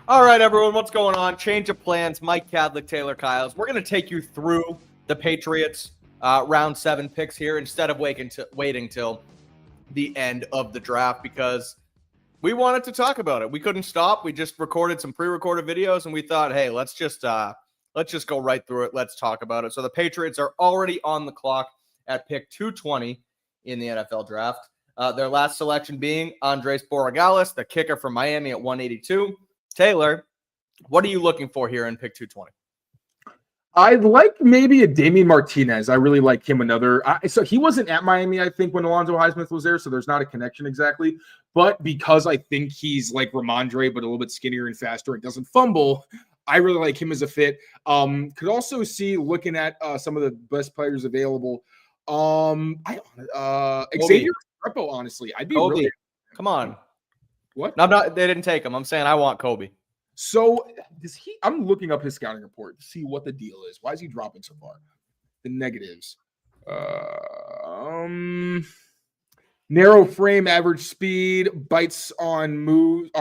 All right, everyone, what's going on? Change of plans. Mike Kadlick, Tayler Kyles. We're going to take you through the Patriots round 7 picks here instead of waiting till the end of the draft because we wanted to talk about it. We couldn't stop. We just recorded some pre-recorded videos, and we thought, hey, let's just go right through it. Let's talk about it. So the Patriots are already on the clock at pick 220 in the NFL draft. Their last selection being Andres Borregales, the kicker from Miami at 182. Taylor, what are you looking for here in pick 220? I'd like maybe a Damian Martinez. I really like him. So he wasn't at Miami, I think, when Alonzo Highsmith was there, so there's not a connection exactly. But because I think he's like Ramondre, but a little bit skinnier and faster and doesn't fumble, I really like him as a fit. Could also see looking at some of the best players available. Xavier Repo, honestly, I'd be Kobe. really. Come on. What? No, I'm not. They didn't take him. I'm saying I want Kobe. So I'm looking up his scouting report to see what the deal is. Why is he dropping so far? The negatives. Narrow frame, average speed, bites on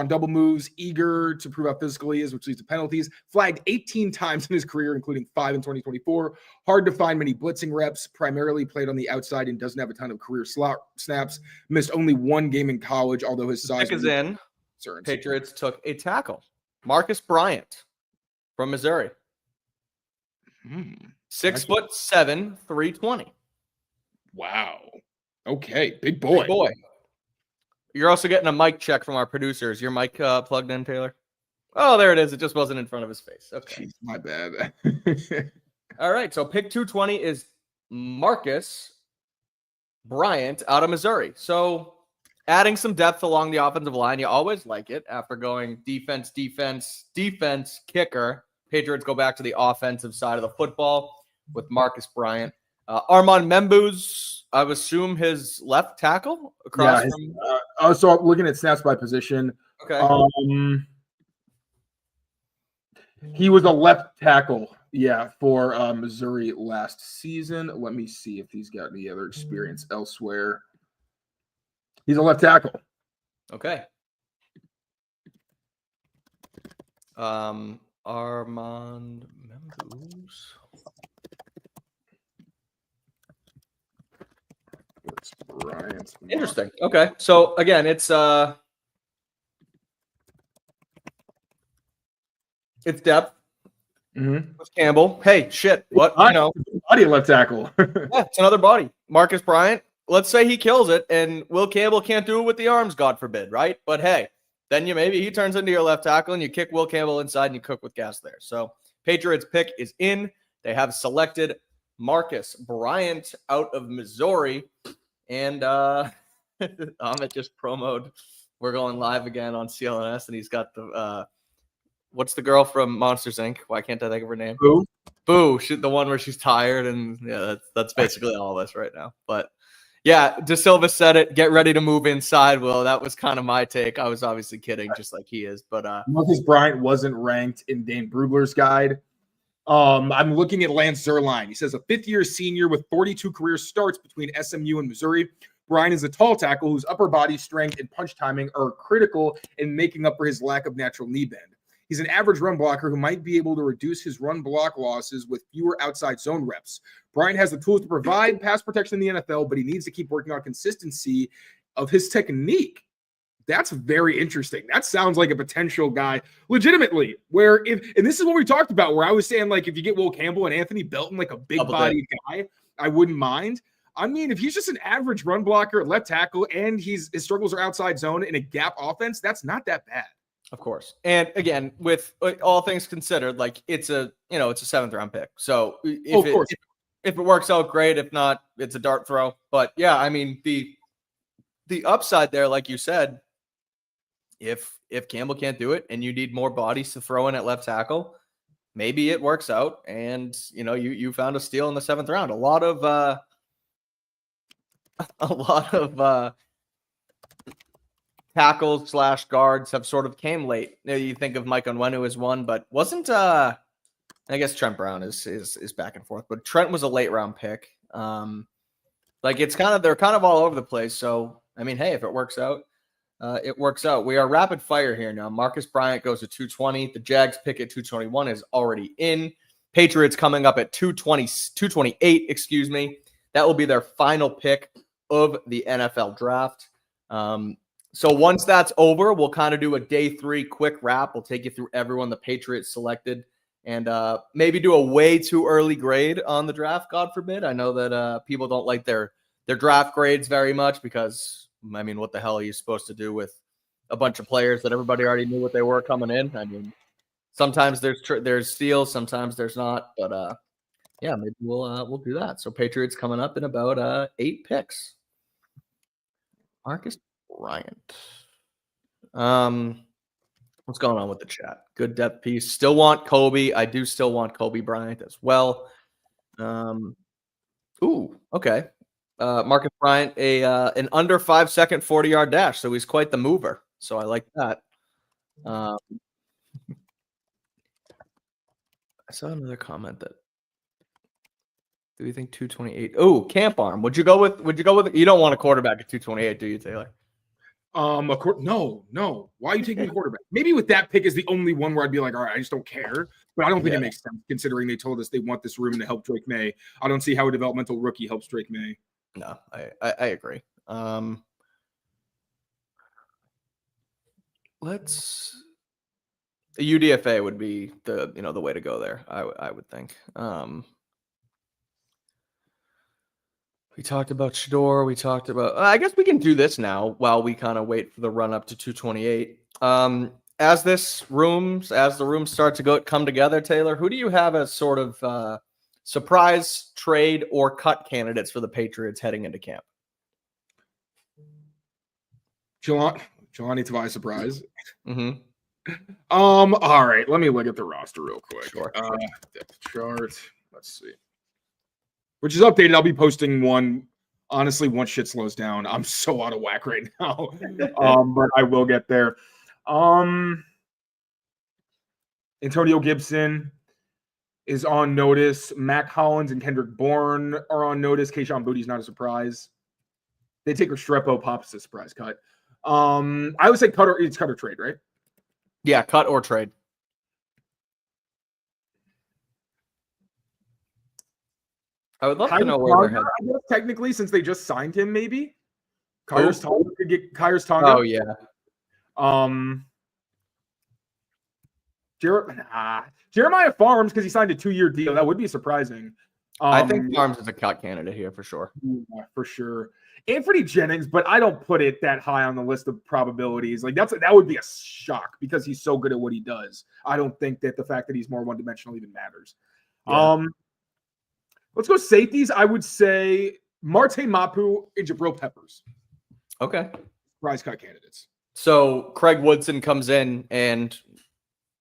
double moves, eager to prove how physical he is, which leads to penalties. Flagged 18 times in his career, including 5 in 2024. Hard to find many blitzing reps, primarily played on the outside and doesn't have a ton of career slot snaps. Missed only 1 game in college, although his size is in. Patriots took a tackle. Marcus Bryant from Missouri. 6'7", 320. Wow. Okay, big boy. Big boy. You're also getting a mic check from our producers. Your mic plugged in, Taylor? Oh, there it is. It just wasn't in front of his face. Okay. Jeez, my bad. All right, so pick 220 is Marcus Bryant out of Missouri. So adding some depth along the offensive line, you always like it. After going defense, kicker, Patriots go back to the offensive side of the football with Marcus Bryant. Armand Membou's, I would assume his left tackle across from. So I'm looking at snaps by position. Okay. He was a left tackle, for Missouri last season. Let me see if he's got any other experience elsewhere. He's a left tackle. Okay. Armand Membou's. Interesting. Okay. So again, it's depth. Mm-hmm. With Campbell. Hey, shit. What? Body left tackle. Yeah, it's another body. Marcus Bryant. Let's say he kills it, and Will Campbell can't do it with the arms, God forbid, right? But hey, then maybe he turns into your left tackle, and you kick Will Campbell inside, and you cook with gas there. So Patriots pick is in. They have selected Marcus Bryant out of Missouri. And Amit just promoted. We're going live again on CLNS, and he's got the what's the girl from Monsters Inc.? Why can't I think of her name? Boo. The one where she's tired, and yeah, that's basically all of us right now. But yeah, De Silva said it. Get ready to move inside, Will. That was kind of my take. I was obviously kidding, just like he is. But Marcus Bryant wasn't ranked in Dane Brugler's guide. I'm looking at Lance Zierlein. He says a 5th-year senior with 42 career starts between SMU and Missouri. Bryant is a tall tackle whose upper body strength and punch timing are critical in making up for his lack of natural knee bend. He's an average run blocker who might be able to reduce his run block losses with fewer outside zone reps. Bryant has the tools to provide pass protection in the NFL, but he needs to keep working on consistency of his technique. That's very interesting. That sounds like a potential guy, legitimately, and this is what we talked about, where I was saying, like, if you get Will Campbell and Anthony Belton, like a big-bodied guy, I wouldn't mind. I mean, if he's just an average run blocker at left tackle and his struggles are outside zone in a gap offense, that's not that bad. Of course. And again, with all things considered, like it's a 7th-round pick. So if it works out, great. If not, it's a dart throw. But yeah, I mean, the upside there, like you said, if Campbell can't do it and you need more bodies to throw in at left tackle, maybe it works out. And you found a steal in the 7th round. A lot of tackles / guards have sort of came late. You think of Mike Onwenu as one, but wasn't I guess Trent Brown is back and forth, but Trent was a late round pick. Like they're kind of all over the place. So I mean, hey, if it works out, it works out. We are rapid fire here now. Marcus Bryant goes to 220. The Jags pick at 221 is already in. Patriots coming up at 228, excuse me. That will be their final pick of the NFL draft. So once that's over, we'll kind of do a day 3 quick wrap. We'll take you through everyone the Patriots selected and maybe do a way too early grade on the draft, God forbid. I know that people don't like their draft grades very much because, I mean, what the hell are you supposed to do with a bunch of players that everybody already knew what they were coming in? I mean, sometimes there's steals, sometimes there's not, but yeah, maybe we'll do that. So Patriots coming up in about 8 picks. Marcus Bryant. What's going on with the chat? Good depth piece. Still want Kobe. I do still want Kobe Bryant as well. Ooh, okay. Marcus Bryant, an under 5-second 40-yard dash. So he's quite the mover. So I like that. I saw another comment that. Do you think 228? Oh, camp arm. Would you go with? You don't want a quarterback at 228, do you, Taylor? No. Why are you taking the quarterback? Maybe with that pick is the only one where I'd be like, all right, I just don't care. But I don't think it makes sense considering they told us they want this room to help Drake May. I don't see how a developmental rookie helps Drake May. No, I agree. Let's. A UDFA would be the way to go there. I would think. We talked about Shador. We talked about. I guess we can do this now while we kind of wait for the run up to 228. As the room starts to come together, Taylor, who do you have as sort of surprise trade or cut candidates for the Patriots heading into camp? Jelani Tavai surprise. Mm-hmm. All right, let me look at the roster real quick. Sure. Depth chart. Let's see. Which is updated. I'll be posting one. Honestly, once shit slows down, I'm so out of whack right now. But I will get there. Antonio Gibson is on notice. Mac Hollins and Kendrick Bourne are on notice. Kayshon Bouttie's not a surprise. They take Restrepo. Pop's a surprise cut. I would say cut or trade, right? Yeah, cut or trade. I would love to know where they're headed. I guess technically, since they just signed him, maybe Kyers Tonga could get Kyers Tonga. Oh yeah. Jeremiah Farms, because he signed a 2-year deal. That would be surprising. I think Farms is a cut candidate here for sure. Yeah, for sure. Anthony Jennings, but I don't put it that high on the list of probabilities. Like that would be a shock because he's so good at what he does. I don't think that the fact that he's more one-dimensional even matters. Yeah. Let's go safeties. I would say Marte Mapu and Jabril Peppers. Okay. Prize cut candidates. So Craig Woodson comes in and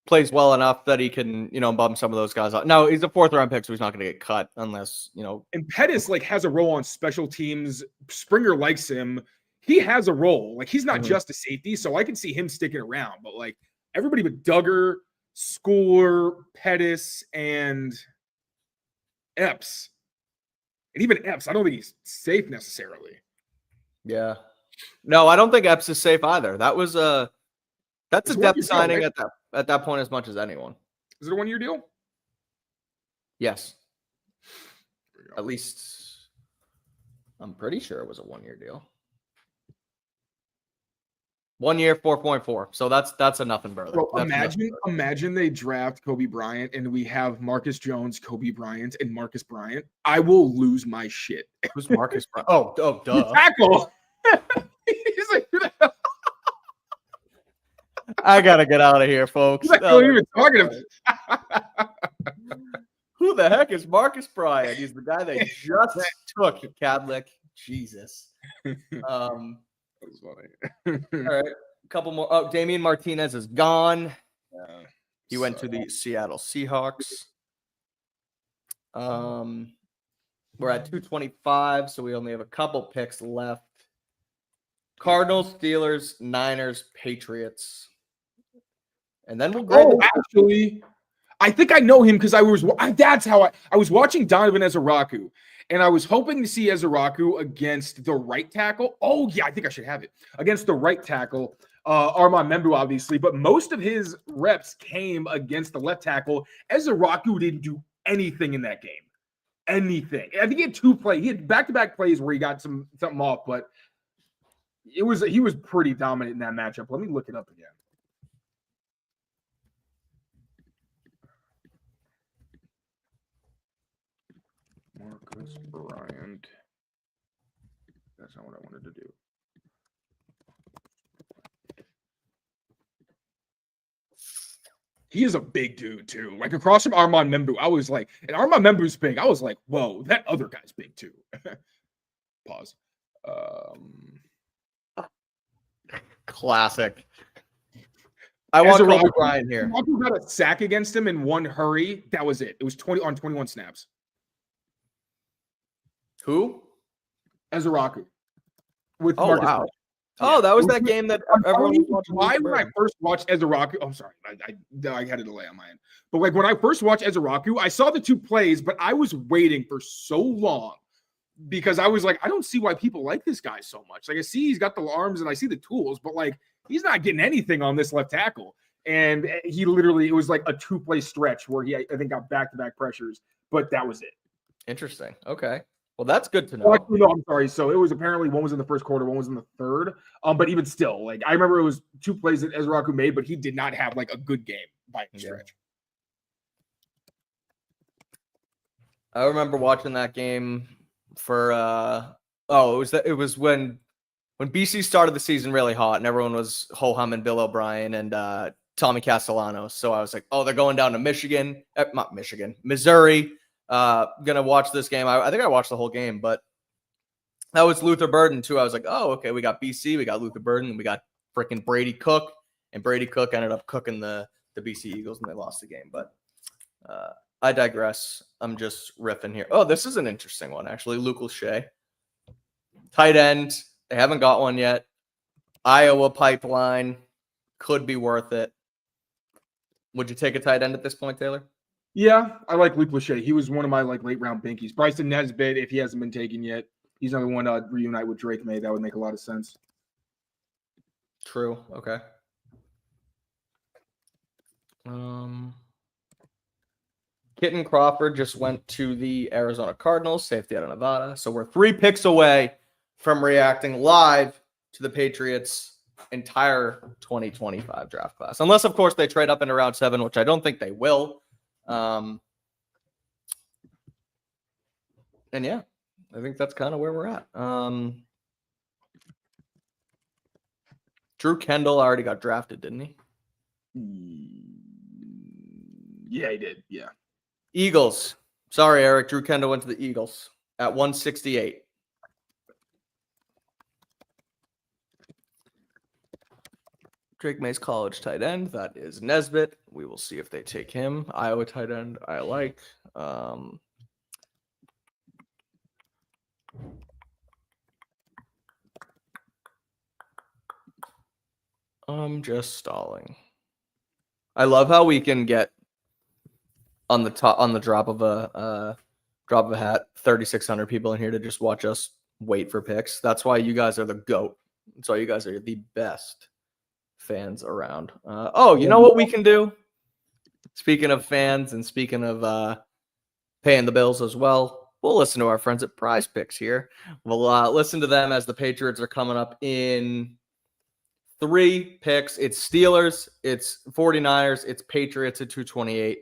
plays well enough that he can, bump some of those guys out. No, he's a 4th-round pick, so he's not going to get cut unless, And Pettis, has a role on special teams. Springer likes him. He has a role. He's not just a safety, so I can see him sticking around. But, everybody but Duggar, Schooler, Pettis, and Epps. And even Epps, I don't think he's safe necessarily. Yeah. No, I don't think Epps is safe either. That's a depth signing at that point as much as anyone. Is it a 1-year deal? Yes. At least I'm pretty sure it was a 1-year deal. 1 year, 4.4. So that's enough in Burley. Bro, imagine they draft Kobe Bryant and we have Marcus Jones, Kobe Bryant, and Marcus Bryant. I will lose my shit. Who's Marcus Bryant? Oh, duh. The tackle. He's like, who the hell? I gotta get out of here, folks. Who the hell are you even talking about? Who the heck is Marcus Bryant? He's the guy they just took Kadlick. Jesus. That was funny. All right. A couple more. Oh, Damian Martinez is gone. He went to the Seattle Seahawks. We're at 225, so we only have a couple picks left. Cardinals, Steelers, Niners, Patriots. And then we'll go. Oh, actually, I think I know him because I was watching Donovan Ezaraku. And I was hoping to see Ezeraku against the right tackle. Oh, yeah, I think I should have it. Against the right tackle, Armand Membu, obviously. But most of his reps came against the left tackle. Ezeraku didn't do anything in that game. Anything. I think he had two plays. He had back-to-back plays where he got something off, but he was pretty dominant in that matchup. Let me look it up again. Marcus Bryant. That's not what I wanted to do. He is a big dude, too. Like, across from Armand Membu, I was like, and Armand Membu's big. I was like, whoa, that other guy's big, too. Pause. Classic. I want Kobe Bryant here. Ezeraku got a sack against him in one hurry. That was it. It was 20 on 21 snaps. Who? Ezeraku. With oh, Marcus wow. Bryant. Oh, that was that game that everyone was watching. Why, when I first watched Ezeraku, I'm sorry, I had a delay on my end. But like when I first watched Ezeraku, I saw the two plays, but I was waiting for so long because I was like, I don't see why people like this guy so much. Like I see he's got the arms and I see the tools, but like he's not getting anything on this left tackle. And he literally, it was like a 2-play stretch where he, I think, got back-to-back pressures, but that was it. Interesting. Okay. Well, that's good to know. Oh, actually, no, I'm sorry. So it was apparently one was in the first quarter, one was in the third. But even still, like I remember it was 2 plays that Ezeraku made, but he did not have like a good game by any stretch. I remember watching that game for it was when BC started the season really hot and everyone was ho-hum and Bill O'Brien and Tommy Castellanos. So I was like, oh, they're going down to Missouri. Gonna watch this game. I think I watched the whole game, but that was Luther Burden too. I was like, oh, okay, we got BC, we got Luther Burden, and we got freaking Brady Cook, and Brady Cook ended up cooking the BC Eagles and they lost the game. But I digress. I'm just riffing here. Oh, this is an interesting one actually. Luke Lachey, tight end. They haven't got one yet. Iowa pipeline could be worth it. Would you take a tight end at this point, Taylor? Yeah, I like Luke Lachey. He was one of my like late round binkies. Bryson Nesbitt, if he hasn't been taken yet, he's another one to reunite with Drake May. That would make a lot of sense. True. Okay. Kitten Crawford just went to the Arizona Cardinals, safety out of Nevada. So we're 3 picks away from reacting live to the Patriots' entire 2025 draft class. Unless, of course, they trade up into round 7, which I don't think they will. And yeah, I think that's kind of where we're at. Drew Kendall already got drafted, didn't he? Yeah, he did. Yeah. Eagles. Sorry, Eric. Drew Kendall went to the Eagles at 168. Drake May's college tight end. That is Nesbitt. We will see if they take him. Iowa tight end. I like. I'm just stalling. I love how we can get on the drop of a hat, 3,600 people in here to just watch us wait for picks. That's why you guys are the GOAT. That's why you guys are the best fans around. You know what we can do? Speaking of fans and speaking of paying the bills as well, we'll listen to our friends at Prize Picks here. We'll listen to them as the Patriots are coming up in 3 picks. It's Steelers, it's 49ers, it's Patriots at 228.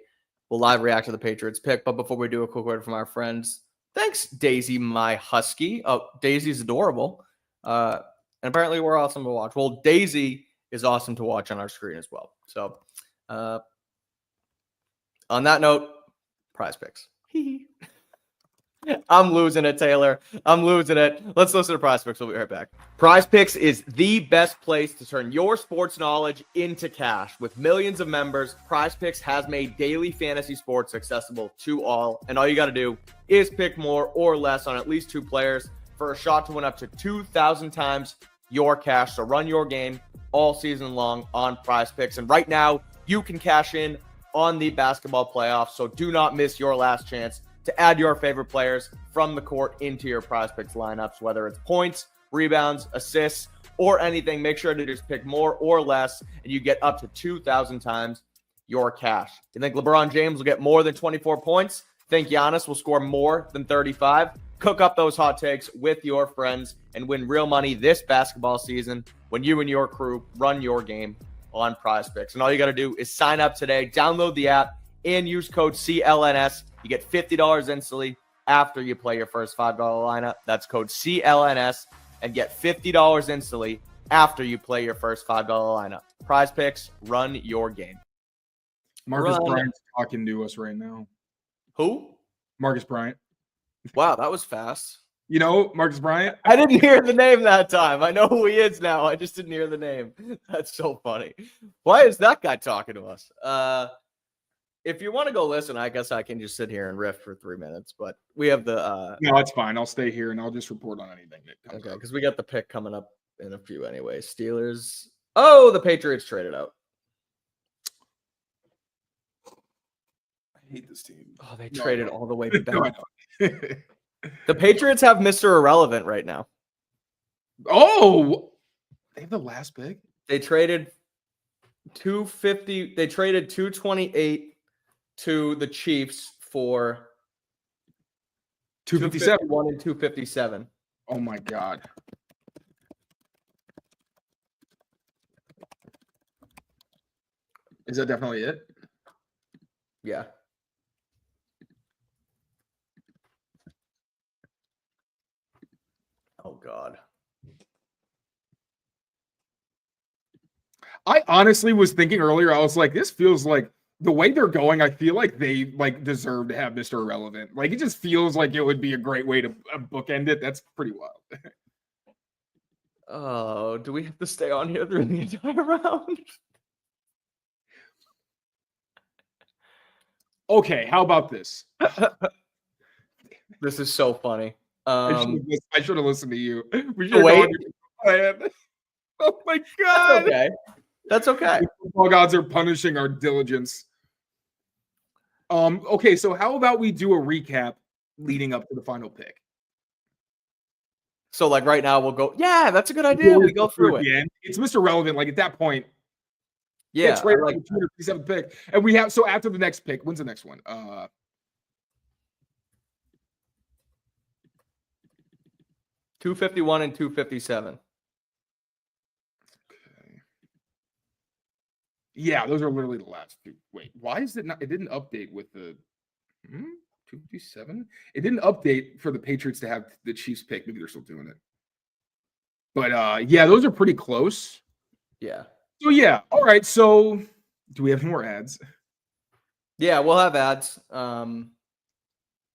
We'll live react to the Patriots pick. But before we do, a quick word from our friends. Thanks, Daisy, my husky. Oh, Daisy's adorable. And apparently we're awesome to watch. Well, Daisy is awesome to watch on our screen as well. So on that note, Prize Picks. I'm losing it, Taylor. I'm losing it. Let's listen to Prize Picks. We'll be right back. Prize Picks is the best place to turn your sports knowledge into cash. With millions of members, Prize Picks has made daily fantasy sports accessible to all. And all you got to do is pick more or less on at least 2 players for a shot to win up to 2,000 times your cash. So run your game all season long on Prize Picks. And right now, you can cash in on the basketball playoffs. So do not miss your last chance to add your favorite players for from the court into your PrizePicks lineups, whether it's points, rebounds, assists, or anything. Make sure to just pick more or less, and you get up to 2,000 times your cash. You think LeBron James will get more than 24 points? Think Giannis will score more than 35? Cook up those hot takes with your friends and win real money this basketball season when you and your crew run your game on PrizePicks. And all you got to do is sign up today, download the app, and use code CLNS. You get $50 instantly after you play your first $5 lineup. That's code CLNS, and get $50 instantly after you play your first $5 lineup. PrizePicks, run your game. Marcus Bryant's talking to us right now. Who? Marcus Bryant. Wow, that was fast. You know Marcus Bryant? I didn't hear the name that time. I know who he is now. I just didn't hear the name. That's so funny. Why is that guy talking to us? If you want to go listen, I guess I can just sit here and riff for 3 minutes. But we have the No, that's fine. I'll stay here and I'll just report on anything that comes okay, up. because we got the pick coming up in a few anyway. Steelers. Oh, the Patriots traded out. I hate this team. Oh, they traded all the way back. No, I don't. The Patriots have Mr. Irrelevant right now. Oh, they have the last pick. They traded 250. They traded 228 to the Chiefs for 257. 251 and 257. Oh my God. Is that definitely it? Yeah. Oh God. I honestly was thinking earlier, I was like, this feels like the way they're going, I feel like they deserve to have Mr. Irrelevant. Like, it just feels like it would be a great way to bookend it. That's pretty wild. Oh, do we have to stay on here through the entire round? Okay, how about this? This is so funny. I should have listened to you. We should wait. Plan. Oh my God. That's okay. That's okay. The football gods are punishing our diligence. Okay, so how about we do a recap leading up to the final pick? So, like right now, we'll go. Yeah, that's a good idea. We go through it. It's Mr. Relevant. Like at that point, Yeah, it's right like the 257th pick, and we have so after the next pick. When's the next one? 251 and 257. Okay. Yeah, those are literally the last two. Wait, why is it not? It didn't update with the 257. It didn't update for the Patriots to have the Chiefs pick. Maybe they're still doing it. But yeah, those are pretty close. Yeah. So yeah, all right. So do we have any more ads? Yeah, we'll have ads.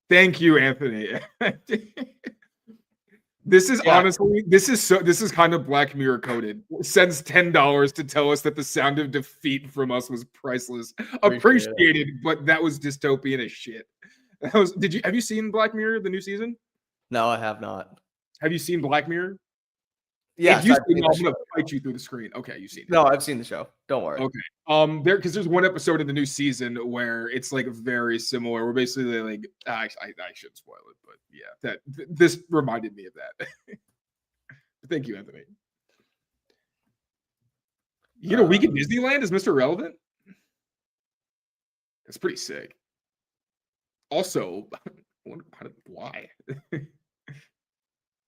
Thank you, Anthony. This is honestly, this is kind of Black Mirror coded. Sends $10 to tell us that the sound of defeat from us was priceless. Appreciated, but that was dystopian as shit. That was. Have you seen Black Mirror, the new season? No, I have not. Have you seen Black Mirror? Yeah, I'm gonna fight you through the screen. Okay, you've seen it. No, I've seen the show. Don't worry. Okay. There's one episode of the new season where it's like very similar. We're basically like, I shouldn't spoil it, but yeah, this reminded me of that. Thank you, Anthony. You get a week in Disneyland as Mr. Relevant? That's pretty sick. Also, why?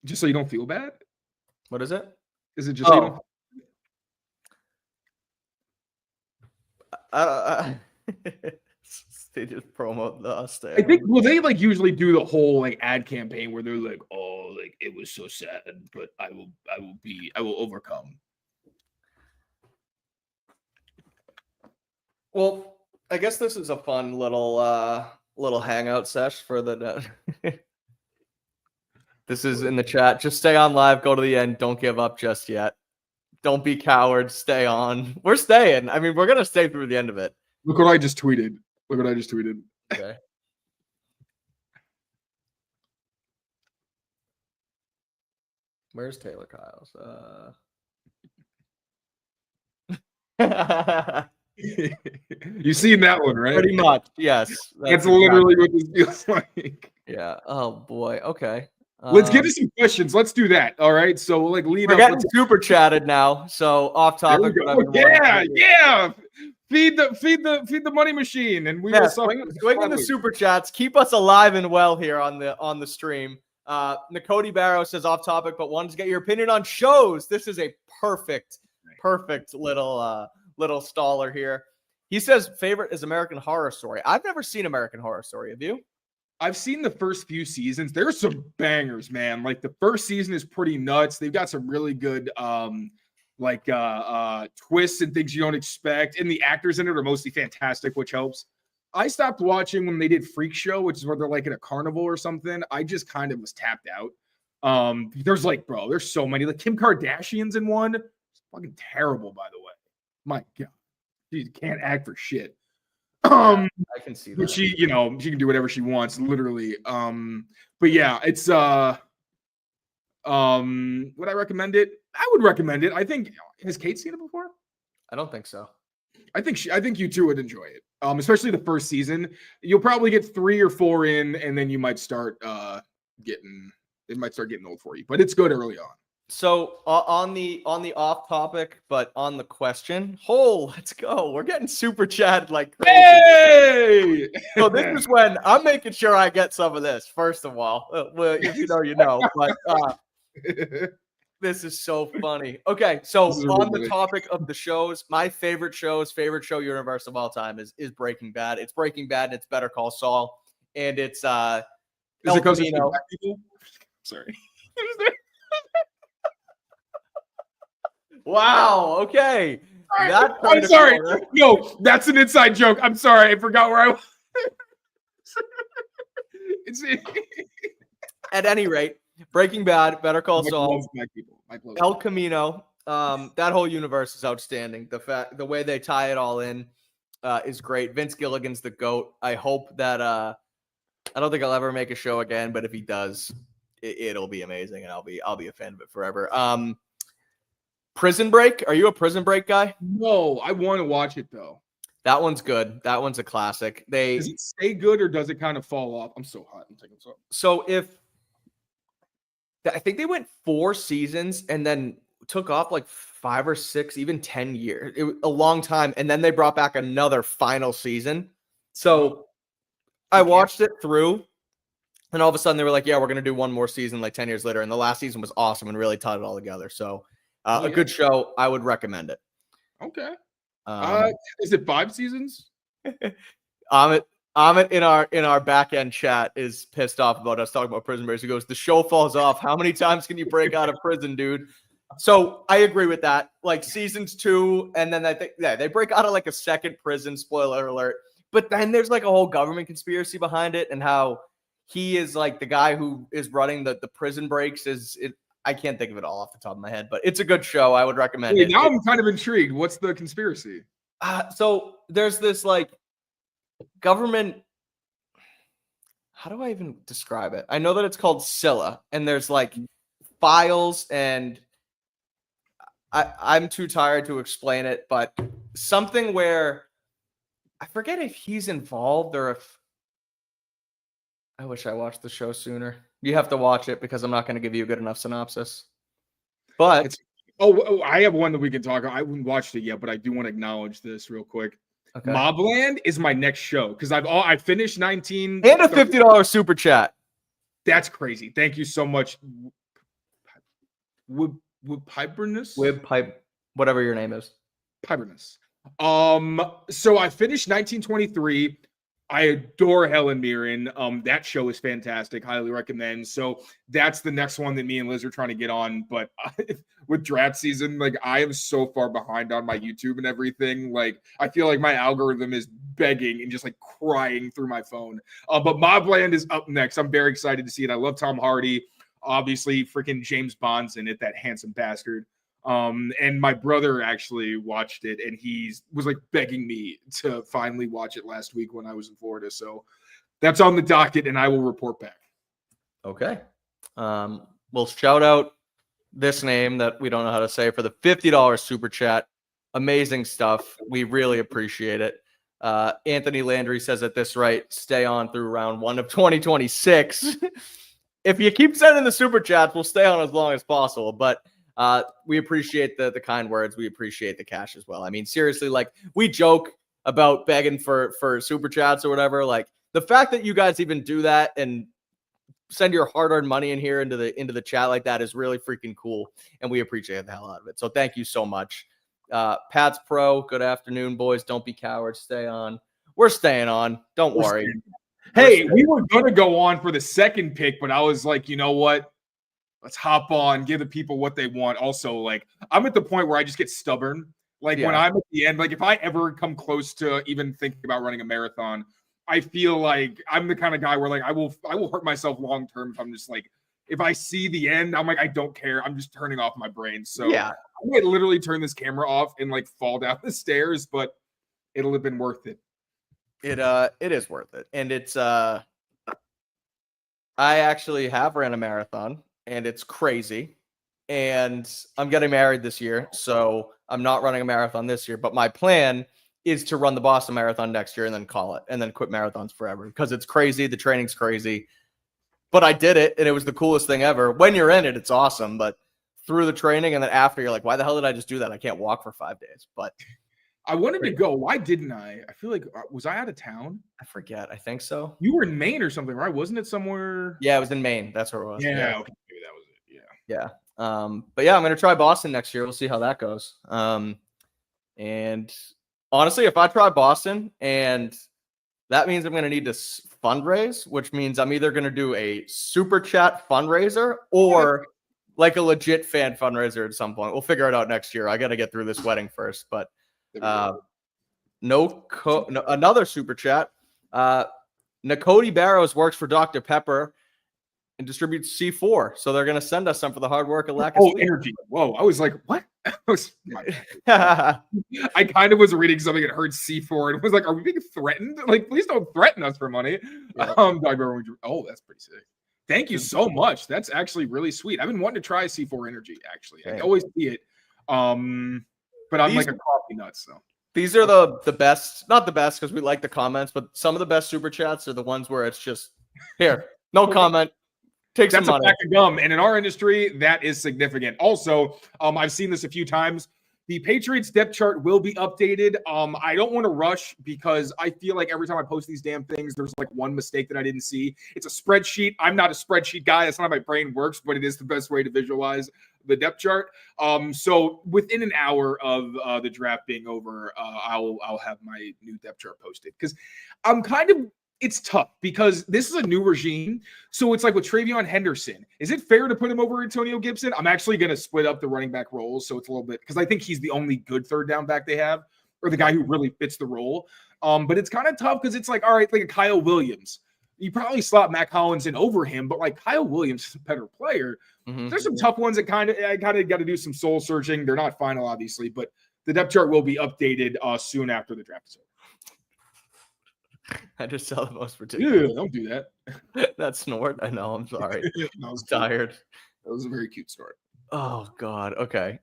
Just so you don't feel bad? What is it? Is it just so you don't... They just promote us there. I think they like usually do the whole like ad campaign where they're like, oh, like it was so sad, but I will overcome. Well, I guess this is a fun little hangout sesh for the This is in the chat. Just stay on live, go to the end, don't give up just yet. Don't be cowards, stay on. We're staying. I mean, we're gonna stay through the end of it. Look what I just tweeted. Okay. Where's Tayler Kyles? You've seen that one, right? Pretty much, yes. That's literally what this feels like. Yeah. Oh boy. Okay. Let's get to some questions. Let's do that. All right. So we'll lead We're up. getting super chatted now. So off There we topic. go. Yeah. Feed the money machine, and we will swing the super chats. Keep us alive and well here on the stream. Nakoti Barrow says off topic, but wanted to get your opinion on shows. This is a perfect little staller here. He says favorite is American Horror Story. I've never seen American Horror Story. Have you? I've seen the first few seasons. There's some bangers, man. Like the first season is pretty nuts. They've got some really good twists and things you don't expect. And the actors in it are mostly fantastic, which helps. I stopped watching when they did Freak Show, which is where they're like at a carnival or something. I just kind of was tapped out. There's so many. Like Kim Kardashian's in one. It's fucking terrible, by the way. My God. She can't act for shit. I can see that. But she can do whatever she wants, literally. But yeah, it's would I recommend it? I would recommend it. I think, has Kate seen it before? I don't think so. I think you two would enjoy it. Especially the first season. You'll probably get 3 or 4 in, and then you might start getting old for you. But it's good early on. So on the off topic, but on the question, let's go. We're getting super chatted like crazy. Hey! So this is when I'm making sure I get some of this. First of all, well, if you know, you know. But this is so funny. Okay, so on the topic of the shows, my favorite show universe of all time is Breaking Bad. It's Breaking Bad. And it's Better Call Saul, and it's Is it because of black people? Sorry. Wow. Okay. I'm sorry. No, that's an inside joke. I'm sorry. I forgot where I was. At any rate, Breaking Bad, Better Call Saul, El Camino. That whole universe is outstanding. The way they tie it all in is great. Vince Gilligan's the GOAT. I hope that I don't think I'll ever make a show again, but if he does, it'll be amazing, and I'll be a fan of it forever. Prison Break. Are you a Prison Break guy? No, I want to watch it though. That one's good. That one's a classic. Does it stay good or does it kind of fall off? I'm so hot. I'm taking some. So I think they went 4 seasons and then took off like 5 or 6, even 10 years. It was a long time. And then they brought back another final season. So I watched it through, and all of a sudden they were like, yeah, we're going to do one more season like 10 years later. And the last season was awesome and really tied it all together. So a good show. I would recommend it. Okay. Is it 5 seasons? Amit in our back end chat is pissed off about us talking about Prison Break. He goes, the show falls off. How many times can you break out of prison, dude? So I agree with that. Like seasons 2, and then I think they break out of like a second prison. Spoiler alert. But then there's like a whole government conspiracy behind it, and how he is like the guy who is running the prison breaks. I can't think of it all off the top of my head, but it's a good show. I would recommend it. Now I'm kind of intrigued. What's the conspiracy? So there's this like government. How do I even describe it? I know that it's called Scylla, and there's like files, and I'm too tired to explain it, but something where I forget if he's involved or if I wish I watched the show sooner. You have to watch it because I'm not going to give you a good enough synopsis. But I have one that we can talk about. I haven't watched it yet, but I do want to acknowledge this real quick. Okay. Mobland is my next show because I finished 19 and a $50 super chat. That's crazy. Thank you so much. Piperness? Whatever your name is. Piperness. So I finished 1923. I adore Helen Mirren. That show is fantastic. Highly recommend. So that's the next one that me and Liz are trying to get on. But with draft season, like I am so far behind on my YouTube and everything. Like I feel like my algorithm is begging and just like crying through my phone. But Mobland is up next. I'm very excited to see it. I love Tom Hardy. Obviously, freaking James Bond's in it, that handsome bastard. And my brother actually watched it, and he was like begging me to finally watch it last week when I was in Florida. So that's on the docket, and I will report back. Okay. We'll shout out this name that we don't know how to say for the $50 super chat. Amazing stuff. We really appreciate it. Anthony Landry says at this rate, stay on through round 1 of 2026. If you keep sending the super chats, we'll stay on as long as possible. But we appreciate the kind words. We appreciate the cash as well. I mean, seriously, like we joke about begging for super chats or whatever. Like the fact that you guys even do that and send your hard-earned money in here into the chat like that is really freaking cool, and we appreciate the hell out of it. So thank you so much. Pat's Pro, good afternoon, boys. Don't be cowards. Stay on. We're staying on. Don't worry. Hey, we were going to go on for the second pick, but I was like, you know what? Let's hop on, give the people what they want. Also, like, I'm at the point where I just get stubborn. Like, when I'm at the end, like, if I ever come close to even thinking about running a marathon, I feel like I'm the kind of guy where, like, I will hurt myself long term if I'm just like, if I see the end, I'm like, I don't care. I'm just turning off my brain. So I might literally turn this camera off and like fall down the stairs, but it'll have been worth it. It is worth it. And it's I actually have ran a marathon and it's crazy. And I'm getting married this year, so I'm not running a marathon this year, but my plan is to run the Boston Marathon next year and then call it and then quit marathons forever because it's crazy. The training's crazy. But I did it, and it was the coolest thing ever. When you're in it, it's awesome. But through the training and then after, you're like, why the hell did I just do that? I can't walk for 5 days. But I wanted to go. Why didn't I? I feel like, was I out of town? I forget. I think so. You were in Maine or something, right? Wasn't it somewhere? Yeah, it was in Maine. That's where it was. Yeah. Okay. Maybe that was it. Yeah. But yeah, I'm going to try Boston next year. We'll see how that goes. And honestly, if I try Boston and that means I'm going to need to fundraise, which means I'm either going to do a super chat fundraiser or like a legit fan fundraiser at some point. We'll figure it out next year. I got to get through this wedding first, but another super chat. Nakoti Barrows works for Dr. Pepper and distributes C4. So they're going to send us some for the hard work and lack of sleep. Energy. Whoa. I was like, what? I kind of was reading something and heard C4 and was like, are we being threatened? Like, please don't threaten us for money. Yeah. That's pretty sick. Thank you so much. That's actually really sweet. I've been wanting to try C4 Energy, actually. I always see it. But I'm like a coffee nut, so. These are the best, not the best because we like the comments, but some of the best super chats are the ones where it's just, here, no comment. Take some money. That's a pack of gum. And in our industry, that is significant. Also, I've seen this a few times. The Patriots depth chart will be updated. I don't want to rush because I feel like every time I post these damn things, there's like one mistake that I didn't see. It's a spreadsheet. I'm not a spreadsheet guy. That's not how my brain works, but it is the best way to visualize the depth chart. So within an hour of the draft being over, I'll have my new depth chart posted because I'm kind of, it's tough because this is a new regime. So it's like with Travion Henderson. Is it fair to put him over Antonio Gibson? I'm actually going to split up the running back roles. So it's a little bit because I think he's the only good third down back they have or the guy who really fits the role. But it's kind of tough because it's like, all right, like a Kyle Williams. You probably slot Matt Collins in over him, but like Kyle Williams is a better player. Mm-hmm. There's some tough ones that I kind of got to do some soul searching. They're not final, obviously, but the depth chart will be updated soon after the draft is over. I just saw the most ridiculous. Ew, don't do that. That snort. I know. I'm sorry. I was tired. That was a very cute snort. Oh God. Okay.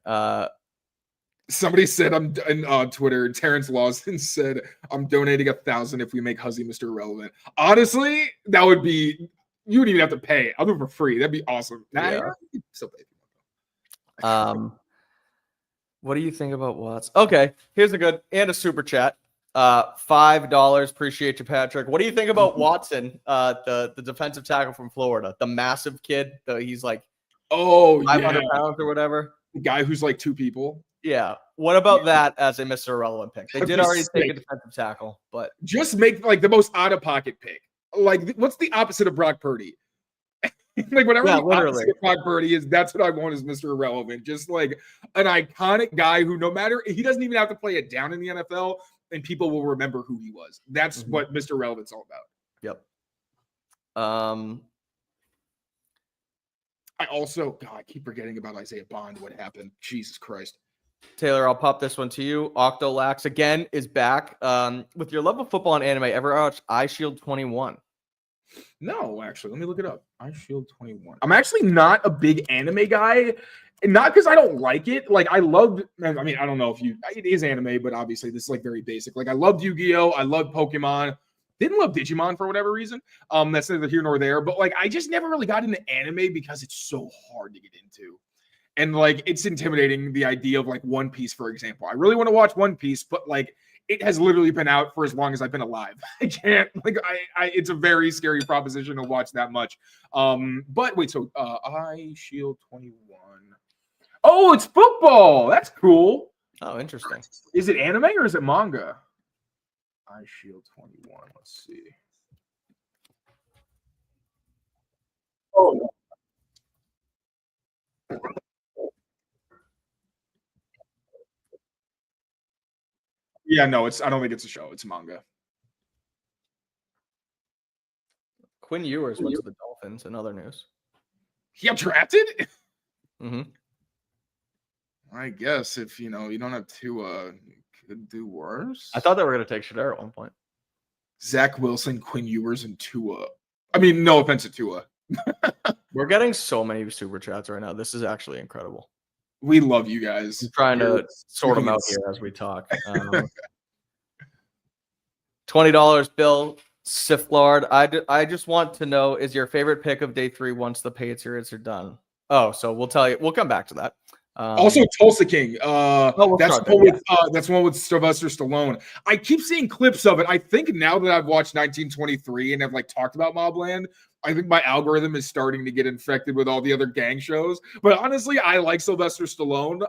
Somebody said on Twitter. Terrence Lawson said, "I'm donating 1,000 if we make Huzzy Mr. Irrelevant." Honestly, that would be. You wouldn't even have to pay. I'll do it for free. That'd be awesome. Yeah. What do you think about Watts? Okay, here's a good and a super chat. $5. Appreciate you, Patrick. What do you think about Watson, the defensive tackle from Florida, the massive kid? He's like 500 pounds or whatever. The guy who's like two people. Yeah. What about that as a Mr. Irrelevant pick? They did already take a defensive tackle, but just make like the most out of pocket pick. Like, what's the opposite of Brock Purdy? Like, whatever the opposite of Brock Purdy is, that's what I want as Mr. Irrelevant. Just like an iconic guy who, no matter, he doesn't even have to play it down in the NFL, and people will remember who he was. That's what Mr. Irrelevant's all about. Yep. I also, God, I keep forgetting about Isaiah Bond. What happened? Jesus Christ. Taylor, I'll pop this one to you. Octolax again is back. With your love of football and anime, ever watched Eye Shield 21? No, actually. Let me look it up. Eye Shield 21. I'm actually not a big anime guy. And not because I don't like it. Like I loved. I mean, I don't know if it is anime, but obviously this is like very basic. Like I loved Yu-Gi-Oh. I loved Pokemon. Didn't love Digimon for whatever reason. That's neither here nor there. But like I just never really got into anime because it's so hard to get into. And like it's intimidating, the idea of like One Piece, for example. I really want to watch One Piece, but like it has literally been out for as long as I've been alive. I can't, like, it's a very scary proposition to watch that much. But wait, so I Shield 21. Oh, it's football. That's cool. Oh, interesting. Is it anime or is it manga? I Shield 21. Let's see. Oh, yeah, no, I don't think it's a show. It's manga. Quinn Ewers went to the Dolphins in other news. He got drafted? Mm-hmm. I guess if you don't have Tua, could do worse. I thought they were going to take Shedeur at one point. Zach Wilson, Quinn Ewers, and Tua. I mean, no offense to Tua. We're getting so many super chats right now. This is actually incredible. We love you guys. I'm trying to sort them out here as we talk. $20, Bill Siflard. I just want to know, is your favorite pick of day 3 once the Patriots are done? Oh, so we'll tell you. We'll come back to that. Also, Tulsa King. That's one with Sylvester Stallone. I keep seeing clips of it. I think now that I've watched 1923 and have like talked about Mobland, I think my algorithm is starting to get infected with all the other gang shows. But honestly, I like Sylvester Stallone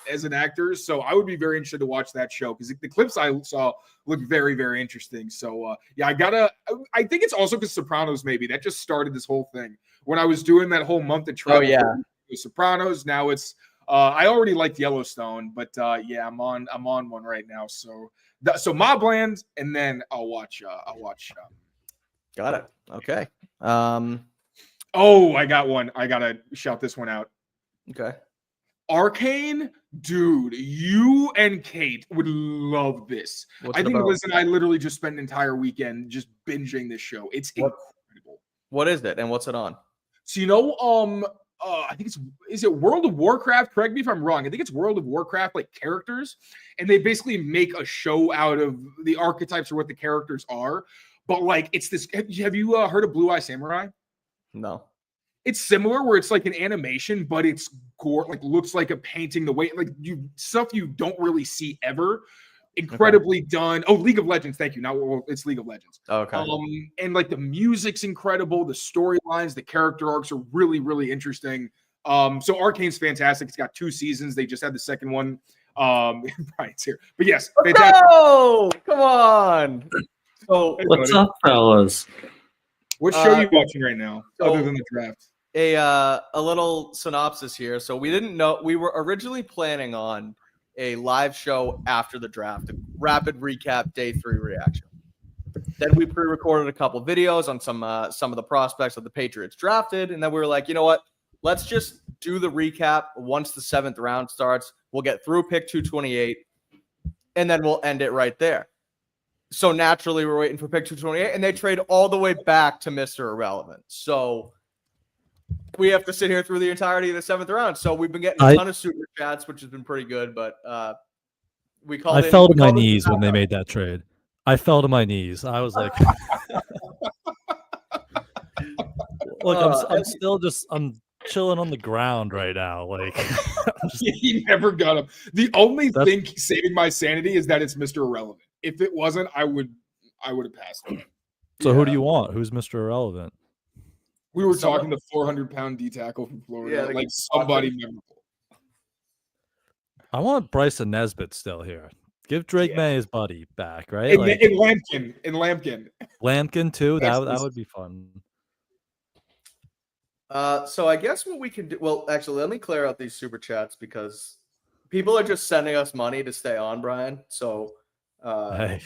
as an actor, so I would be very interested to watch that show because the clips I saw look very, very interesting. So yeah, I think it's also because Sopranos maybe that just started this whole thing when I was doing that whole month of travel. Oh yeah. The Sopranos. Now it's I already liked Yellowstone, but yeah, I'm on one right now. So Mobland, and then I'll watch. Got it. Okay. Oh, I got one. I gotta shout this one out. Okay. Arcane, dude, you and Kate would love this. What's I think about? Liz and I literally just spent an entire weekend just binging this show. It's incredible. What is it, and what's it on? So I think is it World of Warcraft? Correct me if I'm wrong. I think it's World of Warcraft like characters, and they basically make a show out of the archetypes or what the characters are. But like it's this. Have you heard of Blue Eye Samurai? No. It's similar where it's like an animation, but it's gore, like looks like a painting. The way like stuff you don't really see ever. Incredibly done. Oh, League of Legends. Thank you. It's League of Legends. Okay. And like the music's incredible. The storylines, the character arcs are really, really interesting. So Arcane's fantastic. It's got 2 seasons. They just had the second one. Bryant's here. But yes, fantastic. No! Come on. So what's up, fellas? What show are you watching right now, other than the draft? A little synopsis here. So we didn't know, we were originally planning on a live show after the draft, a rapid recap day 3 reaction. Then we pre-recorded a couple videos on some of the prospects that the Patriots drafted, and then we were like, you know what? Let's just do the recap once the 7th round starts. We'll get through pick 228, and then we'll end it right there. So naturally, we're waiting for pick 228, and they trade all the way back to Mr. Irrelevant. So we have to sit here through the entirety of the 7th round. So we've been getting a ton of super chats, which has been pretty good. But we called. I fell to my knees when they made that trade. I fell to my knees. I was like, "Look, I'm still I'm chilling on the ground right now." Like, he never got him. The only thing saving my sanity is that it's Mr. Irrelevant. If it wasn't, I would have passed him. So who do you want? Who's Mr. Irrelevant? We were talking to 400-pound D tackle from Florida, like somebody memorable. I want Bryson Nesbitt still here. Give Drake May his buddy back, right? In Lampkin. Lampkin too. That would be fun. So I guess what we can do. Well, actually, let me clear out these super chats because people are just sending us money to stay on, Brian. So, hey,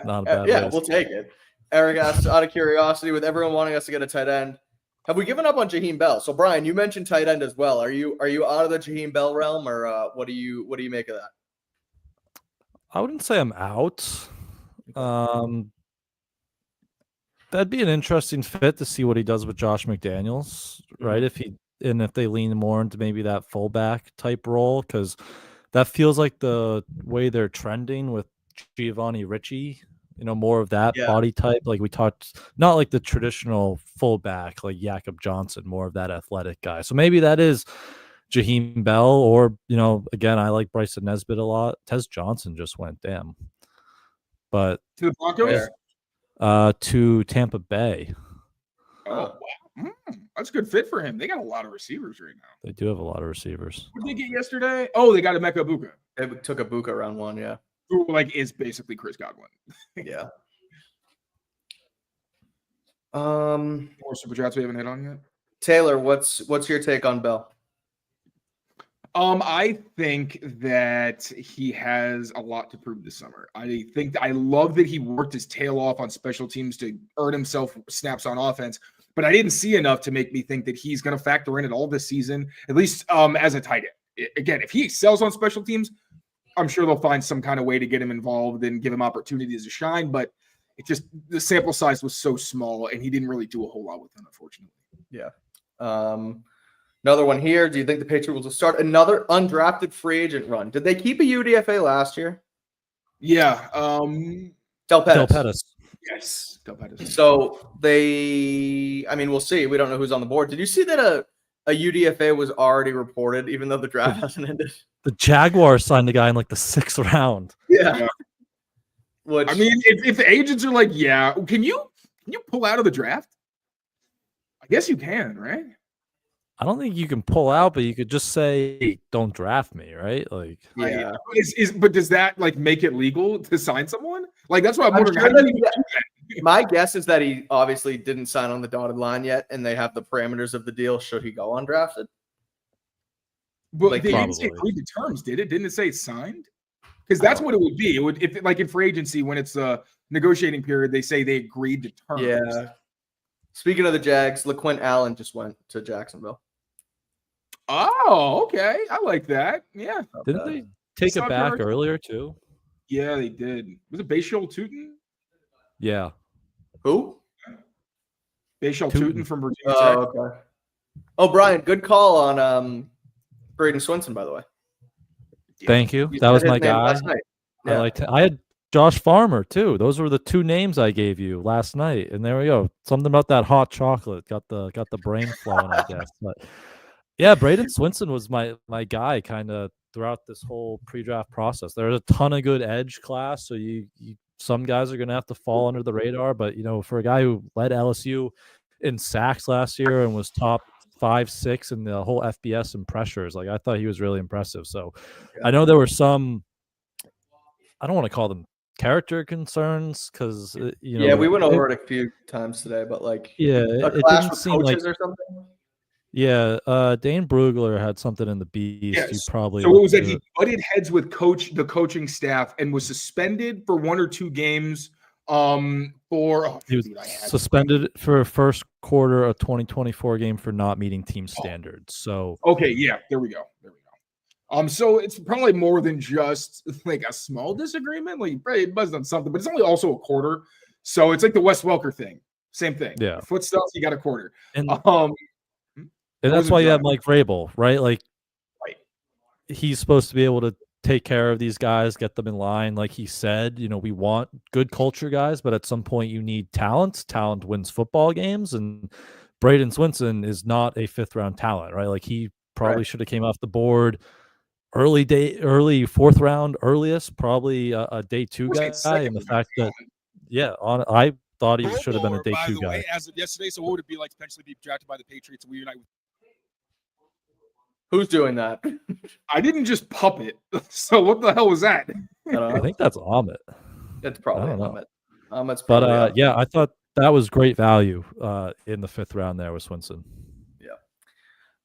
not a bad yeah, list. we'll take it. Eric asks, out of curiosity, with everyone wanting us to get a tight end, have we given up on Jaheim Bell? So, Brian, you mentioned tight end as well. Are you out of the Jaheim Bell realm, or what do you make of that? I wouldn't say I'm out. That'd be an interesting fit to see what he does with Josh McDaniels, right? If he and if they lean more into maybe that fullback type role, because that feels like the way they're trending with Giovanni Ricci. More of that body type. Like we talked, not like the traditional fullback like Jakob Johnson, more of that athletic guy. So maybe that is Jaheim Bell, or again, I like Bryson Nesbitt a lot. Tez Johnson just went, damn. But to the Broncos, to Tampa Bay. Oh, wow. That's a good fit for him. They got a lot of receivers right now. They do have a lot of receivers. What did they get yesterday? Oh, they got a Emeka Egbuka. They took Egbuka round 1, yeah. Who is basically Chris Godwin. Yeah. More super chats we haven't hit on yet. Taylor, what's your take on Bell? I think that he has a lot to prove this summer. I love that he worked his tail off on special teams to earn himself snaps on offense, but I didn't see enough to make me think that he's going to factor in at all this season, at least as a tight end. Again, if he excels on special teams, I'm sure they'll find some kind of way to get him involved and give him opportunities to shine, but the sample size was so small and he didn't really do a whole lot with them, unfortunately. Yeah. Another one here. Do you think the Patriots will start another undrafted free agent run? Did they keep a UDFA last year? Yeah. Del Pettis. Yes. Del Pettis. So we'll see. We don't know who's on the board. Did you see that a UDFA was already reported, even though the draft hasn't ended? The Jaguars signed a guy in the 6th round. Yeah. Which, if the agents are like, yeah, can you pull out of the draft? I guess you can, right? I don't think you can pull out, but you could just say, "Don't draft me," right? Yeah. But does that make it legal to sign someone? That's what I'm wondering. Sure my guess is that he obviously didn't sign on the dotted line yet, and they have the parameters of the deal. Should he go undrafted? But they didn't say agreed to terms, did it? Didn't it say signed? Because that's what it would be. It would, if in free agency, when it's a negotiating period, they say they agreed to terms. Yeah. Speaking of the Jags, LaQuint Allen just went to Jacksonville. Oh, okay. I like that. Yeah. Didn't they take it back earlier too? Yeah, they did. Was it Bashal Tootin? Yeah. Who? Bashal Tootin from Virginia Tech. Oh, okay. Oh, Brian, good call on Braden Swinson, by the way. Thank you. That was my guy. Yeah. I had Josh Farmer too. Those were the two names I gave you last night, and there we go. Something about that hot chocolate got the brain flowing, I guess. But yeah, Braden Swinson was my guy kind of throughout this whole pre-draft process. There's a ton of good edge class, so you some guys are going to have to fall under the radar. But for a guy who led LSU in sacks last year and was top 5-6 in the whole FBS and pressures, I thought he was really impressive. So I know there were some, I don't want to call them character concerns because we went over it a few times today, but it didn't seem like or something. Yeah, Dane Brugler had something in the beast. Yes. You probably so it was that he butted heads with the coaching staff and was suspended for 1 or 2 games. He was suspended for first quarter of 2024 game for not meeting team standards. So okay, yeah, there we go. So it's probably more than just a small disagreement. He probably buzzed on something, but it's only also a quarter. So it's like the Wes Welker thing. Same thing. Yeah. Foot stuff, you got a quarter. And that's why you have Mike Vrabel, right? Right. He's supposed to be able to take care of these guys, get them in line. Like he said, we want good culture guys, but at some point you need talent. Talent wins football games, and Braden Swinson is not a 5th-round talent, right? He probably should have came off the board early 4th round, earliest, probably a day 2 guy. And the fact that, I thought he should have been a day 2 guy. As of yesterday, so what would it be like to potentially be drafted by the Patriots and reunite with? Who's doing that? I didn't just puppet. So what the hell was that? I think that's Amit. It's probably Amit. Amit's probably I thought that was great value in the 5th round there with Swinson. Yeah.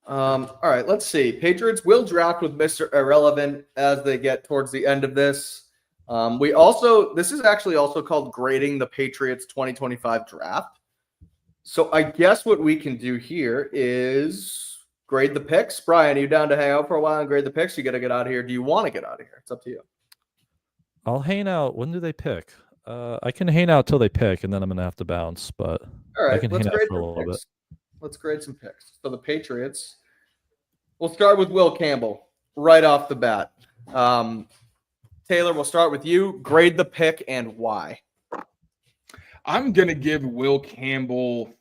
All right, let's see. Patriots will draft with Mr. Irrelevant as they get towards the end of this. This is actually also called grading the Patriots 2025 draft. So I guess what we can do here is grade the picks. Brian, are you down to hang out for a while and grade the picks? You got to get out of here. Do you want to get out of here? It's up to you. I'll hang out. When do they pick? I can hang out till they pick, and then I'm going to have to bounce. But all right, I can hang out for a little bit. Let's grade some picks. So the Patriots We'll start with Will Campbell right off the bat. Taylor, we'll start with you. Grade the pick and why. I'm going to give Will Campbell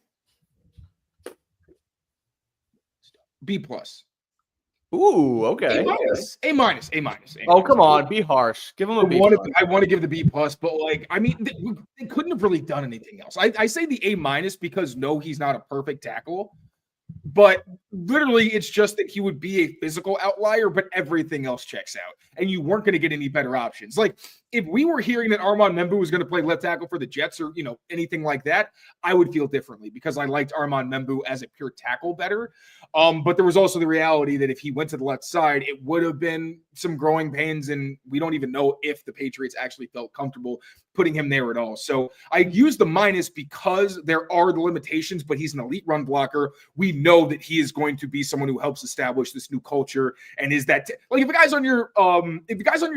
B+. Ooh, okay. A minus. Oh, come on. Be harsh. Give him a B+. I want to give the B+, but like, I mean, they couldn't have really done anything else. I say the A- because no, he's not a perfect tackle. But literally, it's just that he would be a physical outlier, but everything else checks out. And you weren't going to get any better options. Like, if we were hearing that Armand Membu was going to play left tackle for the Jets or, anything like that, I would feel differently because I liked Armand Membu as a pure tackle better. But there was also the reality that if he went to the left side, it would have been some growing pains, and we don't even know if the Patriots actually felt comfortable putting him there at all. So I use the minus because there are the limitations, but he's an elite run blocker. We know that he is going to be someone who helps establish this new culture and is that like if a guy's on your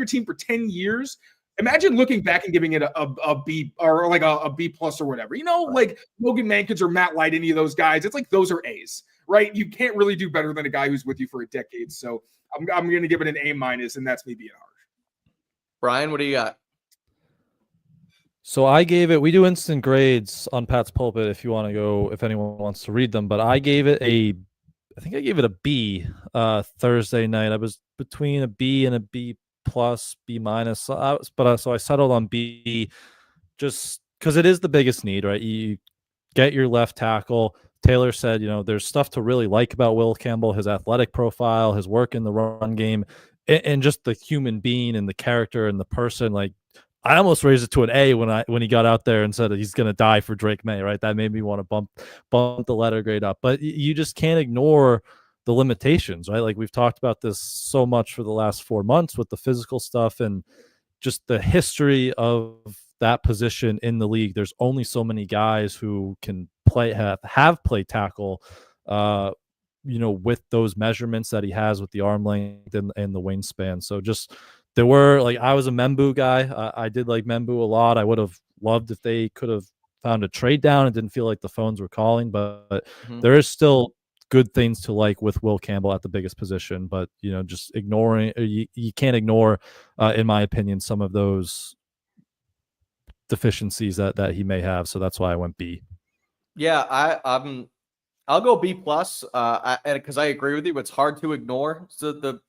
team for 10 years, imagine looking back and giving it a B or like a B+ or whatever. Like Logan Mankins or Matt Light, any of those guys. It's like those are A's, right? You can't really do better than a guy who's with you for a decade. So I'm going to give it an A-, and that's me being harsh. Brian, what do you got? So I gave it, we do instant grades on Pat's Pulpit if anyone wants to read them, but I gave it I think I gave it a B Thursday night. I was between a B and a B+, B-. So I settled on B just because it is the biggest need, right? You get your left tackle. Taylor said, there's stuff to really like about Will Campbell, his athletic profile, his work in the run game, and just the human being and the character and the person. Like, I almost raised it to an A when he got out there and said he's going to die for Drake May, right? That made me want to bump the letter grade up. But you just can't ignore the limitations, right? Like we've talked about this so much for the last 4 months with the physical stuff and just the history of that position in the league. There's only so many guys who can have played tackle, with those measurements that he has with the arm length and the wingspan. So just there were I was a Membu guy. I did like Membu a lot. I would have loved if they could have found a trade down. It didn't feel like the phones were calling, but there is still good things to like with Will Campbell at the biggest position. But just ignoring you can't ignore, in my opinion, some of those deficiencies that he may have. So that's why I went B. Yeah, I'll go B+. Because I agree with you, it's hard to ignore. So